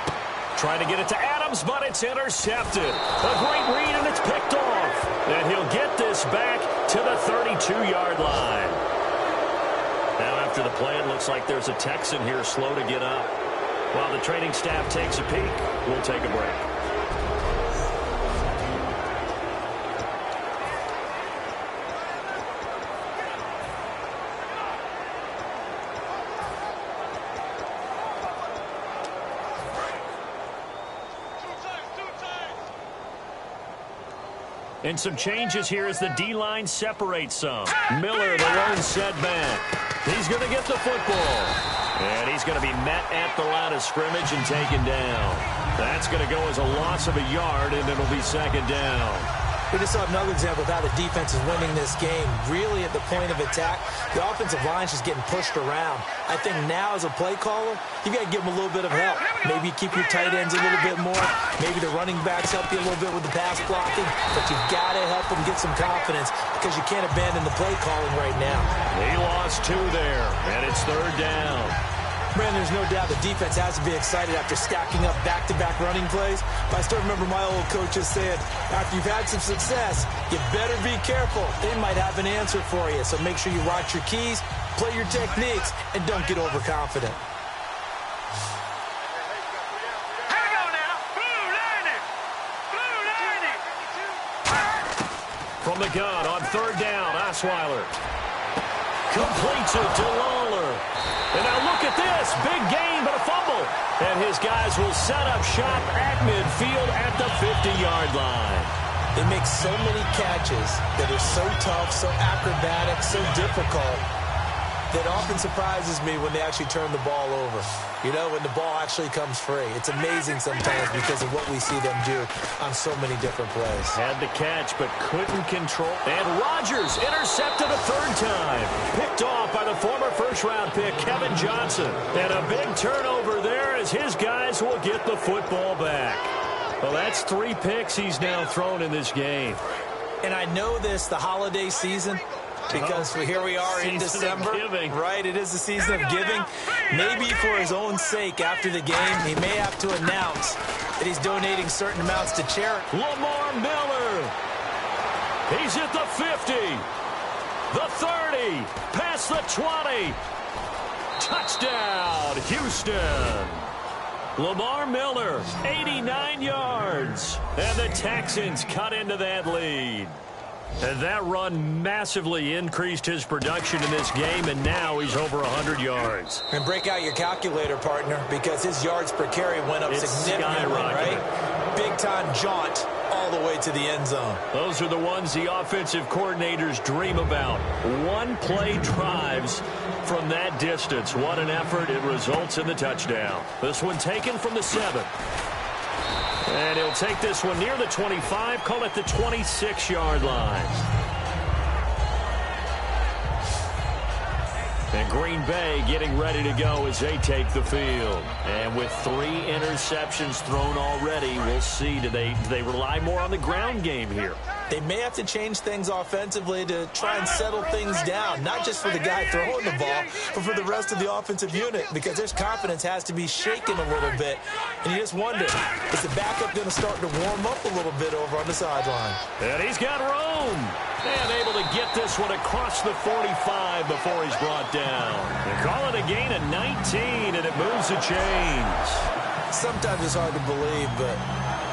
Trying to get it to Adams, but it's intercepted. A great read, and it's picked off. And he'll get this back to the 32-yard line. Now, after the play, it looks like there's a Texan here slow to get up. While the training staff takes a peek, we'll take a break. And some changes here as the D-line separates some. Miller, the lone setback. He's going to get the football. And he's going to be met at the line of scrimmage and taken down. That's going to go as a loss of a yard, and it'll be second down. We just saw another example of how the defense is winning this game. Really at the point of attack, the offensive line is just getting pushed around. I think now as a play caller, you got to give them a little bit of help. Maybe you keep your tight ends a little bit more. Maybe the running backs help you a little bit with the pass blocking. But you've got to help them get some confidence because you can't abandon the play calling right now. He lost 2 there, and it's third down. Brandon, there's no doubt the defense has to be excited after stacking up back-to-back running plays. But I still remember my old coaches saying, after you've had some success, you better be careful. They might have an answer for you. So make sure you watch your keys, play your techniques, and don't get overconfident. Here we go now. Blue Lightning. Blue Lightning. From the gun on third down, Osweiler completes it to Lawler. And now look at this. Big gain, but a fumble. And his guys will set up shop at midfield at the 50-yard line. They make so many catches that are so tough, so acrobatic, so difficult, that often surprises me when they actually turn the ball over. You know, when the ball actually comes free. It's amazing sometimes because of what we see them do on so many different plays. Had the catch, but couldn't control. And Rodgers intercepted a third time. Picked off by the former first-round pick, Kevin Johnson. And a big turnover there as his guys will get the football back. Well, that's 3 picks he's now thrown in this game. And I know this, the holiday season, because here we are in December, right? It is the season of giving. Maybe for his own sake, after the game, he may have to announce that he's donating certain amounts to charity. Lamar Miller. He's at the 50, the 30, past the 20. Touchdown, Houston. Lamar Miller, 89 yards. And the Texans cut into that lead. And that run massively increased his production in this game, and now he's over 100 yards. And break out your calculator, partner, because his yards per carry went up significantly, right? Big-time jaunt all the way to the end zone. Those are the ones the offensive coordinators dream about. One-play drives from that distance. What an effort. It results in the touchdown. This one taken from the 7. And he'll take this one near the 25, call it the 26-yard line. And Green Bay getting ready to go as they take the field. And with 3 interceptions thrown already, we'll see. Do they rely more on the ground game here? They may have to change things offensively to try and settle things down, not just for the guy throwing the ball, but for the rest of the offensive unit, because their confidence has to be shaken a little bit. And you just wonder, is the backup going to start to warm up a little bit over on the sideline? And he's got room. And able to get this one across the 45 before he's brought down. They call it a gain of 19, and it moves the chains. Sometimes it's hard to believe, but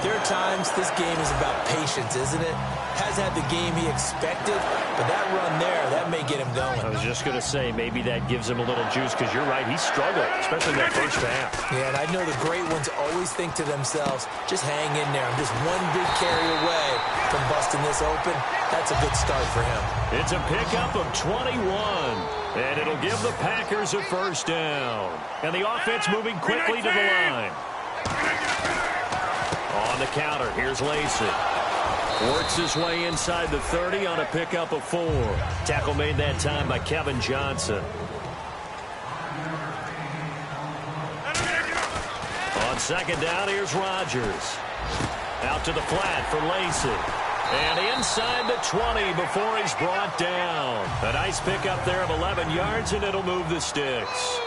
there are times this game is about patience, isn't it? Hasn't had the game he expected, but that run there, that may get him going. I was just going to say, maybe that gives him a little juice, because you're right, he struggled, especially that first half. Yeah, and I know the great ones always think to themselves, just hang in there. I'm just one big carry away from busting this open. That's a good start for him. It's a pickup of 21, and it'll give the Packers a first down. And the offense moving quickly to the line. On the counter, here's Lacey. Works his way inside the 30 on a pickup of 4. Tackle made that time by Kevin Johnson. On second down, here's Rodgers. Out to the flat for Lacey. And inside the 20 before he's brought down. A nice pickup there of 11 yards, and it'll move the sticks.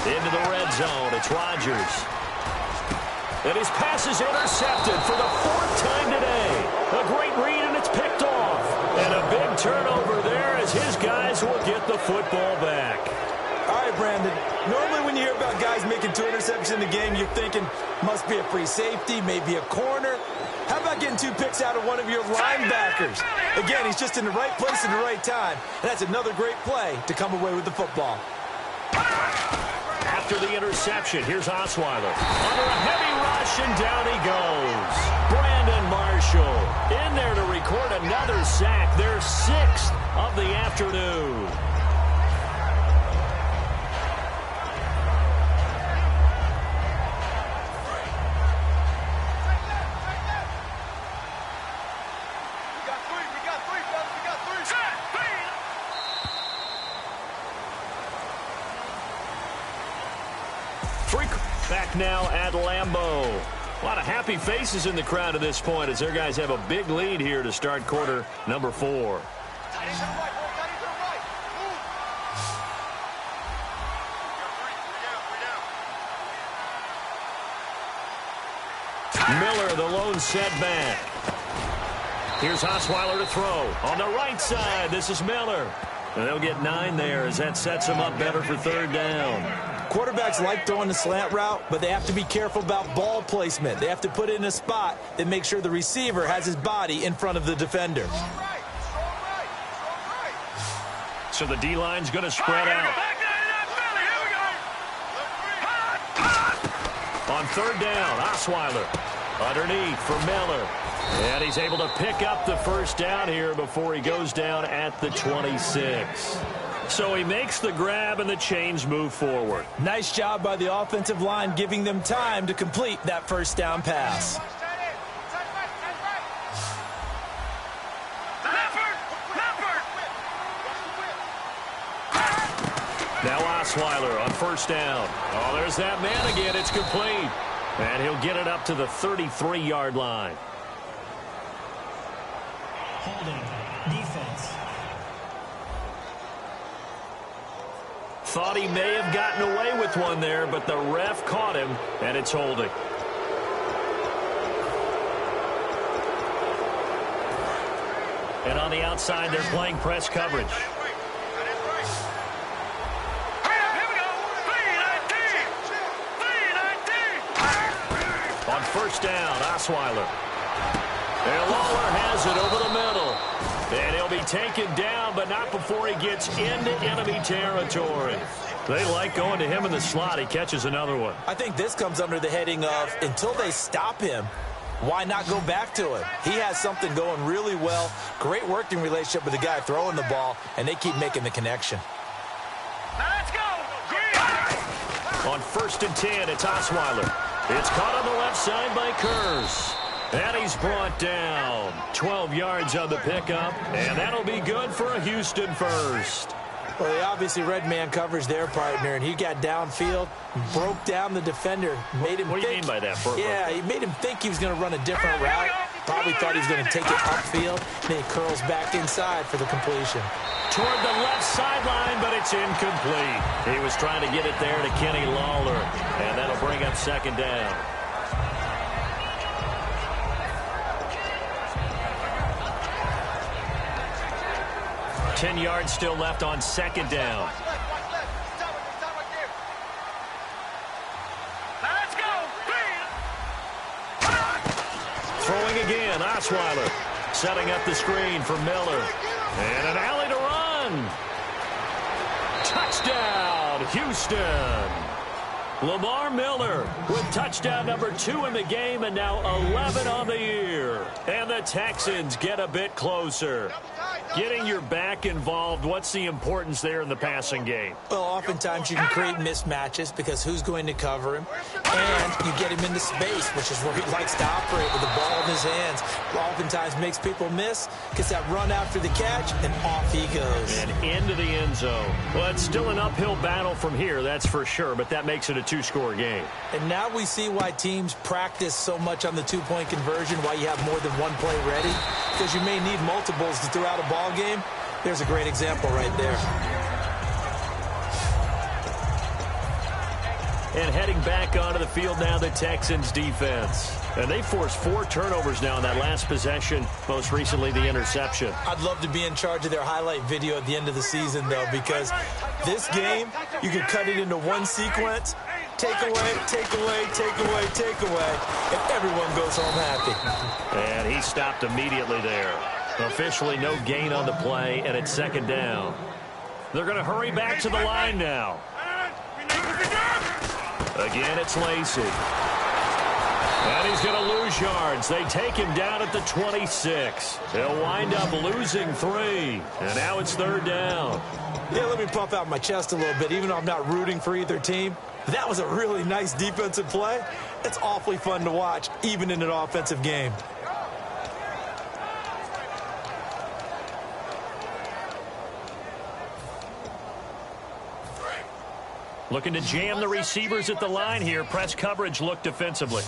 Into the red zone, it's Rodgers. And his pass is intercepted for the 4th time today. A great read, and it's picked off. And a big turnover there as his guys will get the football back. All right, Brandon. Normally when you hear about guys making 2 interceptions in the game, you're thinking must be a free safety, maybe a corner. How about getting 2 picks out of one of your linebackers? Again, he's just in the right place at the right time. And that's another great play to come away with the football. After the interception, here's Osweiler. Under a heavy rush, and down he goes. Brandon Marshall in there to record another sack, their 6th of the afternoon. Back now at Lambeau. A lot of happy faces in the crowd at this point as their guys have a big lead here to start quarter number 4. Miller, the lone setback. Here's Osweiler to throw. On the right side, this is Miller. And they'll get 9 there as that sets them up better for 3rd down. Quarterbacks like throwing the slant route, but they have to be careful about ball placement. They have to put it in a spot that makes sure the receiver has his body in front of the defender. So the D-line's going to spread out. On 3rd down, Osweiler underneath for Miller. And he's able to pick up the first down here before he goes down at the 26. So he makes the grab and the chains move forward. Nice job by the offensive line giving them time to complete that first down pass. Now Osweiler on 1st down. Oh, there's that man again. It's complete. And he'll get it up to the 33-yard line. Holding. Defense. Thought he may have gotten away with one there, but the ref caught him, and it's holding. And on the outside, they're playing press coverage. On 1st down, Osweiler. And Lawler has it over the middle. And he'll be taken down, but not before he gets into enemy territory. They like going to him in the slot. He catches another one. I think this comes under the heading of until they stop him, why not go back to him? He has something going really well. Great working relationship with the guy throwing the ball, and they keep making the connection. Now let's go. On 1st and 10, it's Osweiler. It's caught on the left side by Kurz. And he's brought down. 12 yards on the pickup, and that'll be good for a Houston first. Well, they obviously read man coverage their partner, and he got downfield, broke down the defender, made him What do you mean by that, Burko? Yeah, he made him think he was going to run a different route. Probably thought he was going to take it upfield. Then he curls back inside for the completion. Toward the left sideline, but it's incomplete. He was trying to get it there to Kenny Lawler, and that'll bring up 2nd down. Ten yards still left on 2nd down. Let's go. Throwing again, Osweiler. Setting up the screen for Miller. And an alley to run. Touchdown, Houston. Lamar Miller with touchdown number 2 in the game, and now 11 on the year. And the Texans get a bit closer. Getting your back involved, what's the importance there in the passing game? Well, oftentimes you can create mismatches because who's going to cover him? And you get him into space, which is where he likes to operate with the ball in his hands. Oftentimes makes people miss, gets that run after the catch, and off he goes. And into the end zone. Well, it's still an uphill battle from here, that's for sure, but that makes it a 2-score game. And now we see why teams practice so much on the 2-point conversion, why you have more than one play ready, because you may need multiples to throw out a ball game. There's a great example right there. And heading back onto the field now, the Texans defense. And they forced 4 turnovers now in that last possession, most recently the interception. I'd love to be in charge of their highlight video at the end of the season, though, because this game, you could cut it into one sequence, take away, take away, take away, take away, and everyone goes home happy. And he stopped immediately there. Officially no gain on the play, and it's 2nd down. They're going to hurry back to the line now. Again, it's Lacy. And he's going to lose yards. They take him down at the 26. He'll wind up losing 3. And now it's 3rd down. Yeah, let me puff out my chest a little bit, even though I'm not rooting for either team. That was a really nice defensive play. It's awfully fun to watch, even in an offensive game. Looking to jam the receivers at the line here. Press coverage look defensively.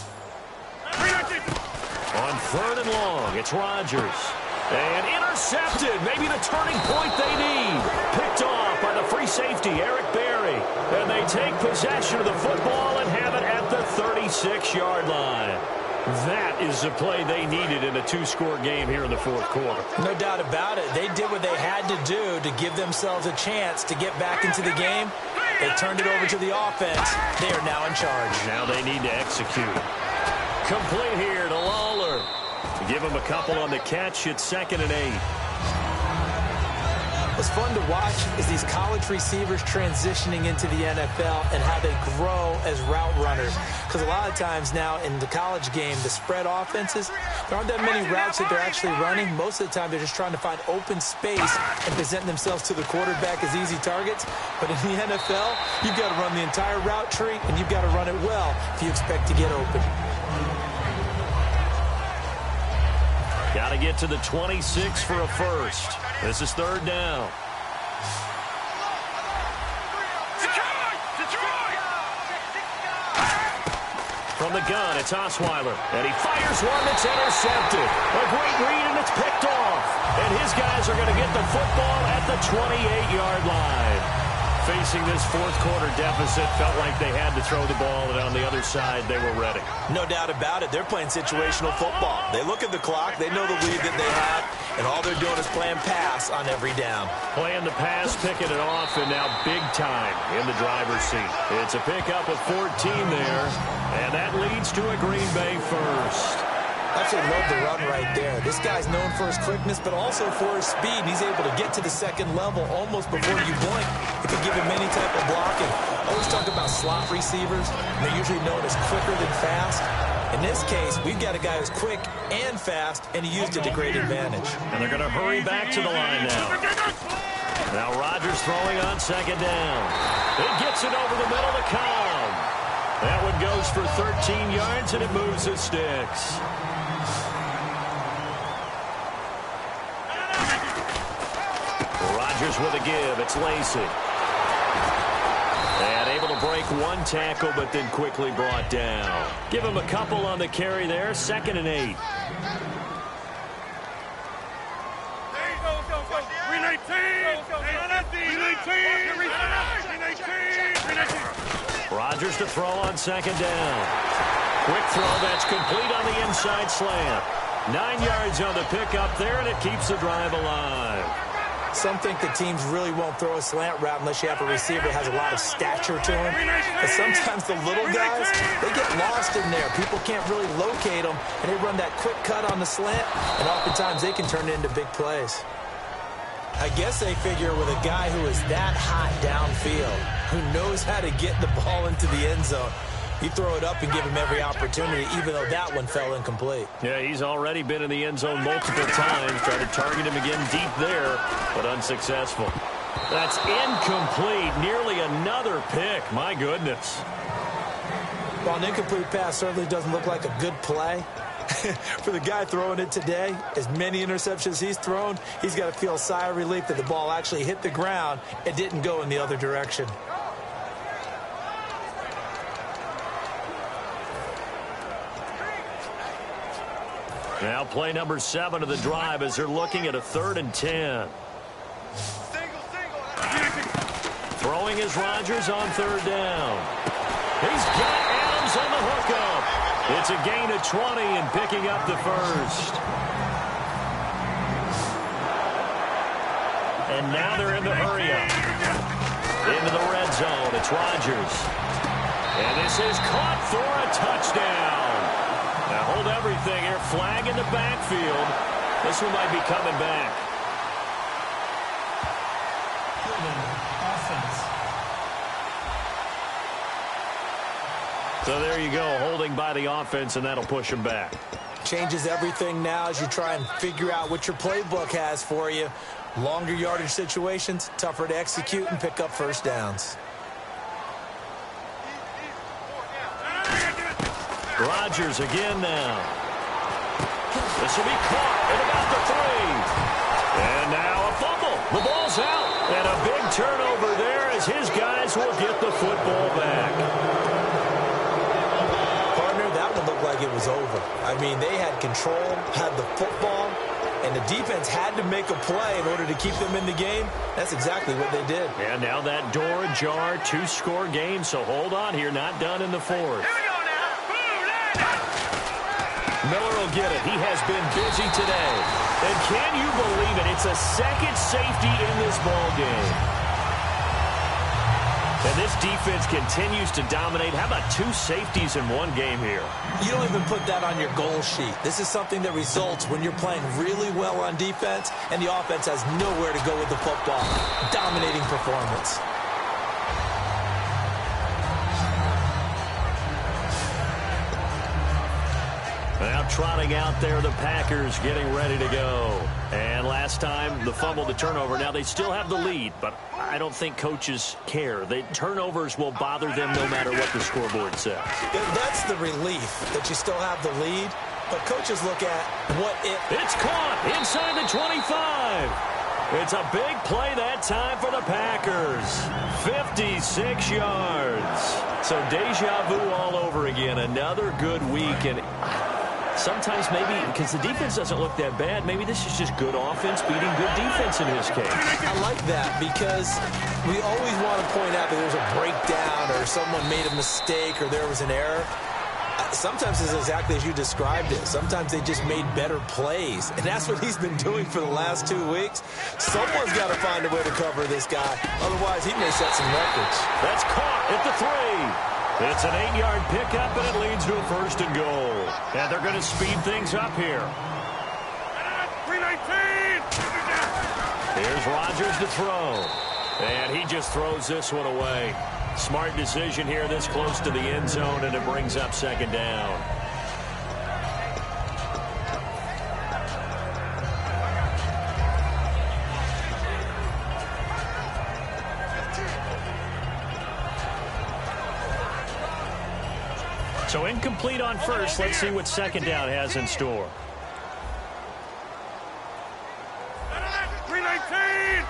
On 3rd and long, it's Rodgers. And intercepted. Maybe the turning point they need. Picked off by the free safety, Eric Berry. And they take possession of the football and have it at the 36-yard line. That is the play they needed in a 2-score game here in the 4th quarter. No doubt about it. They did what they had to do to give themselves a chance to get back into the game. They turned it over to the offense. They are now in charge. Now they need to execute. Complete here to Lawler. Give him a couple on the catch. It's 2nd and 8. What's fun to watch is these college receivers transitioning into the NFL and how they grow as route runners. Because a lot of times now in the college game, the spread offenses, there aren't that many routes that they're actually running. Most of the time, they're just trying to find open space and present themselves to the quarterback as easy targets. But in the NFL, you've got to run the entire route tree, and you've got to run it well if you expect to get open. Got to get to the 26 for a first. This is 3rd down. From the gun, it's Osweiler. And he fires one that's intercepted. A great read, and it's picked off. And his guys are going to get the football at the 28-yard line. Facing this 4th quarter deficit, felt like they had to throw the ball, and on the other side, they were ready. No doubt about it. They're playing situational football. They look at the clock. They know the lead that they have, and all they're doing is playing pass on every down. Playing the pass, picking it off, and now big time in the driver's seat. It's a pickup of 14 there, and that leads to a Green Bay first. Absolutely love the run right there. This guy's known for his quickness, but also for his speed. He's able to get to the second level almost before you blink if you give him any type of blocking. I always talk about slot receivers, and they're usually known as quicker than fast. In this case, we've got a guy who's quick and fast, and he used it to great advantage. And they're going to hurry back to the line now. Now Rodgers throwing on second down. He gets it over the middle to Cobb. That one goes for 13 yards, and it moves the sticks. Rodgers with a give. It's Lacey. And able to break one tackle, but then quickly brought down. Give him a couple on the carry there. 2nd and 8. Rodgers to throw on second down. Quick throw that's complete on the inside slant. 9 yards on the pickup there, and it keeps the drive alive. Some think the teams really won't throw a slant route unless you have a receiver that has a lot of stature to him. But sometimes the little guys, they get lost in there. People can't really locate them, and they run that quick cut on the slant, and oftentimes they can turn it into big plays. I guess they figure with a guy who is that hot downfield, who knows how to get the ball into the end zone, you throw it up and give him every opportunity, even though that one fell incomplete. Yeah, he's already been in the end zone multiple times. Tried to target him again deep there, but unsuccessful. That's incomplete. Nearly another pick. My goodness. While an incomplete pass certainly doesn't look like a good play, for the guy throwing it today, as many interceptions he's thrown, he's got to feel a sigh of relief that the ball actually hit the ground and didn't go in the other direction. Now play number 7 of the drive as they're looking at a 3rd and 10. Throwing is Rodgers on 3rd down. He's got Adams on the hookup. It's a gain of 20 and picking up the first. And now they're in the hurry-up. Into the red zone. It's Rodgers. And this is caught for a touchdown. Now hold everything here. Flag in the backfield. This one might be coming back. So there you go, holding by the offense, and that'll push him back. Changes everything now as you try and figure out what your playbook has for you. Longer yardage situations, tougher to execute and pick up first downs. Rodgers again now. This will be caught at about the 3. And now a fumble. The ball's out. And a big turnover there as his guys will get the football back. Partner, that one looked like it was over. I mean, they had control, had the football, and the defense had to make a play in order to keep them in the game. That's exactly what they did. And now that door ajar, 2-score game. So hold on here, not done in the 4th. Miller will get it. He has been busy today. And can you believe it? It's a second safety in this ball game. And this defense continues to dominate. How about 2 safeties in one game here? You don't even put that on your goal sheet. This is something that results when you're playing really well on defense and the offense has nowhere to go with the football. Dominating performance. Now trotting out there, the Packers getting ready to go. And last time, the fumble, the turnover. Now they still have the lead, but I don't think coaches care. The turnovers will bother them no matter what the scoreboard says. That's the relief that you still have the lead. But coaches look at what if. It's caught inside the 25. It's a big play that time for the Packers. 56 yards. So deja vu all over again. Another good week. And sometimes maybe, because the defense doesn't look that bad, maybe this is just good offense beating good defense in his case. I like that because we always want to point out that there's a breakdown or someone made a mistake or there was an error. Sometimes it's exactly as you described it. Sometimes they just made better plays. And that's what he's been doing for the last 2 weeks. Someone's got to find a way to cover this guy. Otherwise, he may set some records. That's caught at the 3. It's an 8-yard pickup, and it leads to a 1st and goal. And they're going to speed things up here. 319! Here's Rodgers to throw. And he just throws this one away. Smart decision here this close to the end zone, and it brings up 2nd down. So incomplete on first. Let's see what 2nd down has in store. 319!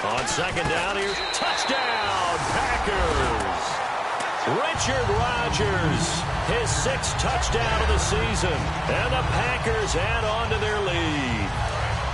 On 2nd down, here's touchdown, Packers. Richard Rodgers, his 6th touchdown of the season. And the Packers add on to their lead.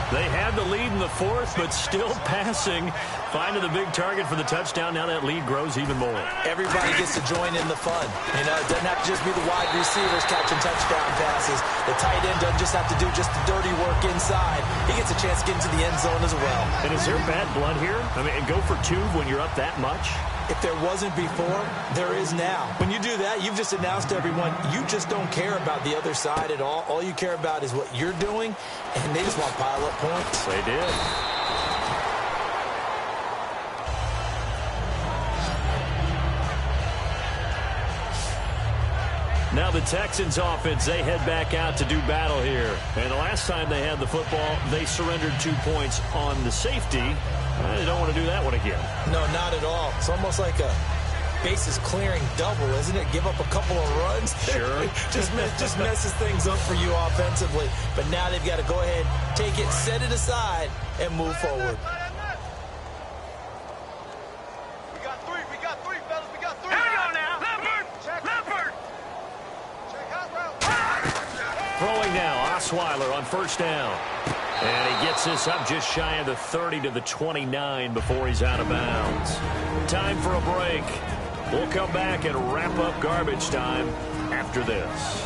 They had the lead in the 4th, but still passing. Finding the big target for the touchdown. Now that lead grows even more. Everybody gets to join in the fun. You know, it doesn't have to just be the wide receivers catching touchdown passes. The tight end doesn't just have to do just the dirty work inside. He gets a chance to get into the end zone as well. And is there bad blood here? I mean, and go for 2 when you're up that much? If there wasn't before, there is now. When you do that, you've just announced to everyone, you just don't care about the other side at all. All you care about is what you're doing, and they just want to pile up points. They did. Now the Texans offense, they head back out to do battle here. And the last time they had the football, they surrendered 2 points on the safety. They don't want to do that one again. No, not at all. It's almost like a bases clearing double, isn't it? Give up a couple of runs. Sure. just messes things up for you offensively. But now they've got to go ahead, take it, set it aside, and move forward. We got three, fellas. We got 3. Here we go now. Leopard! Check out route. Throwing now, Osweiler on 1st down. And he gets this up just shy of the 30 to the 29 before he's out of bounds. Time for a break. We'll come back and wrap up garbage time after this.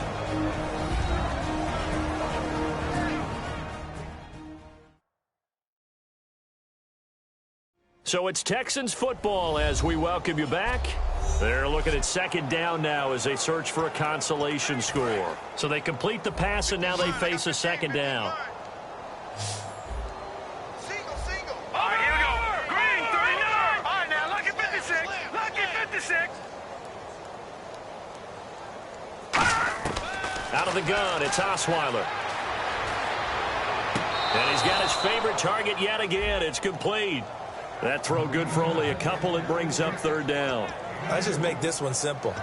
So it's Texans football as we welcome you back. They're looking at 2nd down now as they search for a consolation score. So they complete the pass, and now they face a 2nd down. Single. All right, here we go. Green, 39. All right, now, lucky 56. Lucky 56. Out of the gun, it's Osweiler. And he's got his favorite target yet again. It's complete. That throw good for only a couple. It brings up 3rd down. Let's just make this one simple.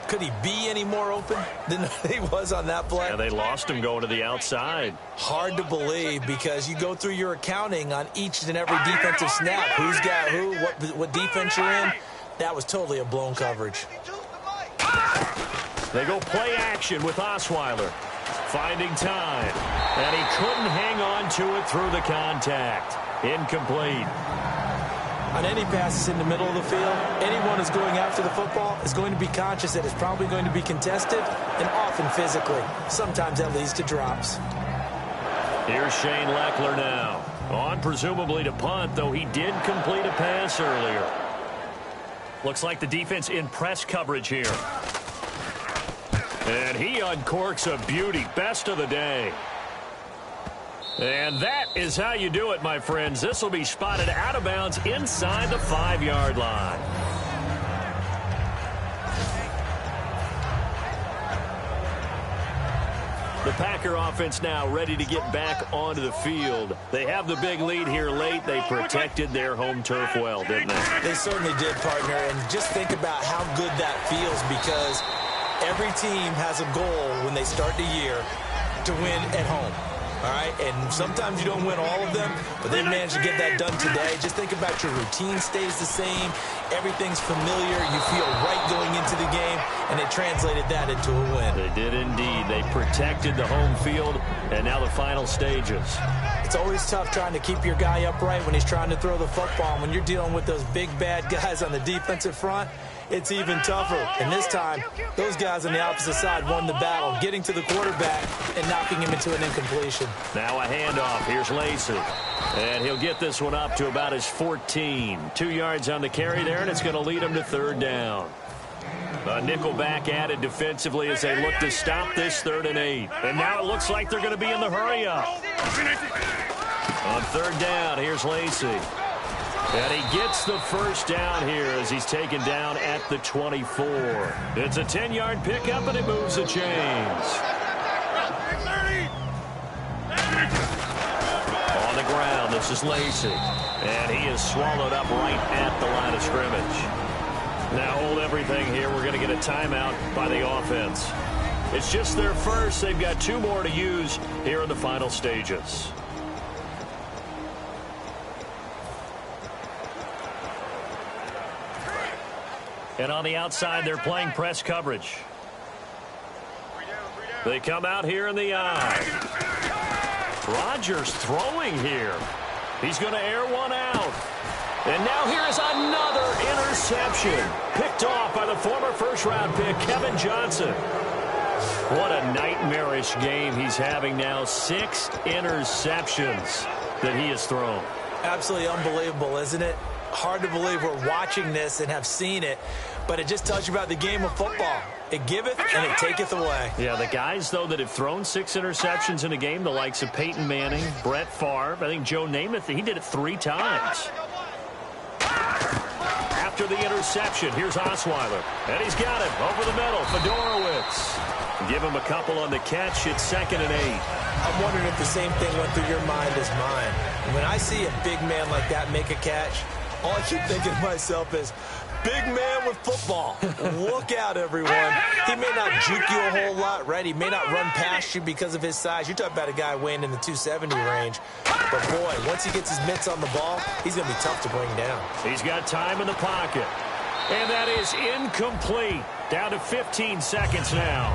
Could he be any more open than he was on that play? Yeah, they lost him going to the outside. Hard to believe because you go through your accounting on each and every defensive snap. Who's got who, what defense you're in. That was totally a blown coverage. They go play action with Osweiler. Finding time. And he couldn't hang on to it through the contact. Incomplete. On any passes in the middle of the field, anyone who's going after the football is going to be conscious that it's probably going to be contested and often physically. Sometimes that leads to drops. Here's Shane Leckler now. On presumably to punt, though he did complete a pass earlier. Looks like the defense in press coverage here. And he uncorks a beauty. Best of the day. And that is how you do it, my friends. This will be spotted out of bounds inside the 5-yard line. The Packer offense now ready to get back onto the field. They have the big lead here late. They protected their home turf well, didn't they? They certainly did, partner. And just think about how good that feels because every team has a goal when they start the year to win at home. All right, and sometimes you don't win all of them, but they managed to get that done today. Just think about your routine stays the same. Everything's familiar. You feel right going into the game, and they translated that into a win. They did indeed. They protected the home field, and now the final stages. It's always tough trying to keep your guy upright when he's trying to throw the football. When you're dealing with those big, bad guys on the defensive front, it's even tougher. And this time, those guys on the opposite side won the battle, getting to the quarterback and knocking him into an incompletion. Now a handoff. Here's Lacey. And he'll get this one up to about his 14. 2 yards on the carry there, and it's going to lead him to third down. A nickel back added defensively as they look to stop this 3rd and 8. And now it looks like they're going to be in the hurry-up. On third down, here's Lacey. And he gets the first down here as he's taken down at the 24. It's a 10-yard pickup, and it moves the chains. On the ground, this is Lacey. And he is swallowed up right at the line of scrimmage. Now hold everything here. We're going to get a timeout by the offense. It's just their first. They've got 2 more to use here in the final stages. And on the outside, they're playing press coverage. They come out here in the eye. Rodgers throwing here. He's going to air one out. And now here's another interception. Picked off by the former first-round pick, Kevin Johnson. What a nightmarish game he's having now. 6 interceptions that he has thrown. Absolutely unbelievable, isn't it? Hard to believe we're watching this and have seen it, but it just tells you about the game of football. It giveth and it taketh away. Yeah, the guys, though, that have thrown 6 interceptions in a game, the likes of Peyton Manning, Brett Favre, I think Joe Namath, he did it 3 times. After the interception, here's Osweiler. And he's got it over the middle. Fedorowicz. Give him a couple on the catch. It's 2nd and 8. I'm wondering if the same thing went through your mind as mine. When I see a big man like that make a catch, all I keep thinking to myself is, big man with football. Look out, everyone. He may not juke you a whole lot, right? He may not run past you because of his size. You're talking about a guy weighing in the 270 range. But, boy, once he gets his mitts on the ball, he's going to be tough to bring down. He's got time in the pocket. And that is incomplete. Down to 15 seconds now.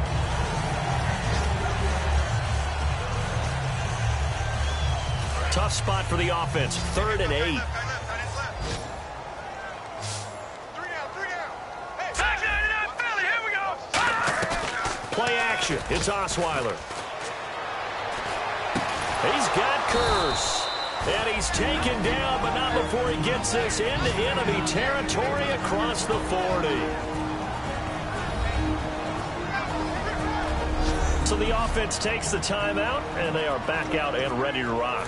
Tough spot for the offense. 3rd and 8. Play action. It's Osweiler. He's got Kurz. And he's taken down, but not before he gets this into enemy territory across the 40. So the offense takes the timeout, and they are back out and ready to rock.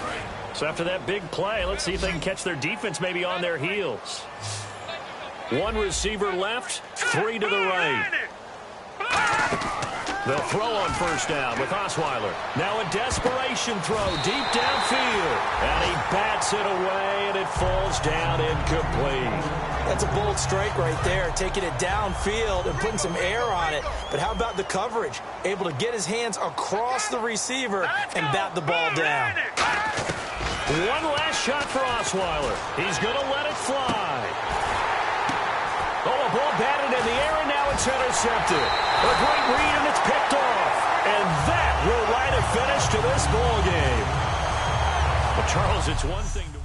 So after that big play, let's see if they can catch their defense maybe on their heels. 1 receiver left, 3 to the right. They'll throw on first down with Osweiler. Now a desperation throw deep downfield. And he bats it away, and it falls down incomplete. That's a bold strike right there, taking it downfield and putting some air on it. But how about the coverage? Able to get his hands across the receiver and bat the ball down. One last shot for Osweiler. He's going to let it fly. Oh, a ball batted in the air, and now it's intercepted. A great read, and it's picked off. And that will write a finish to this ball game. But, Charles, it's one thing to...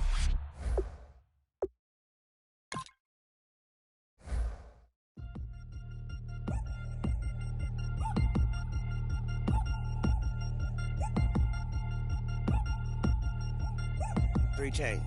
Three chains.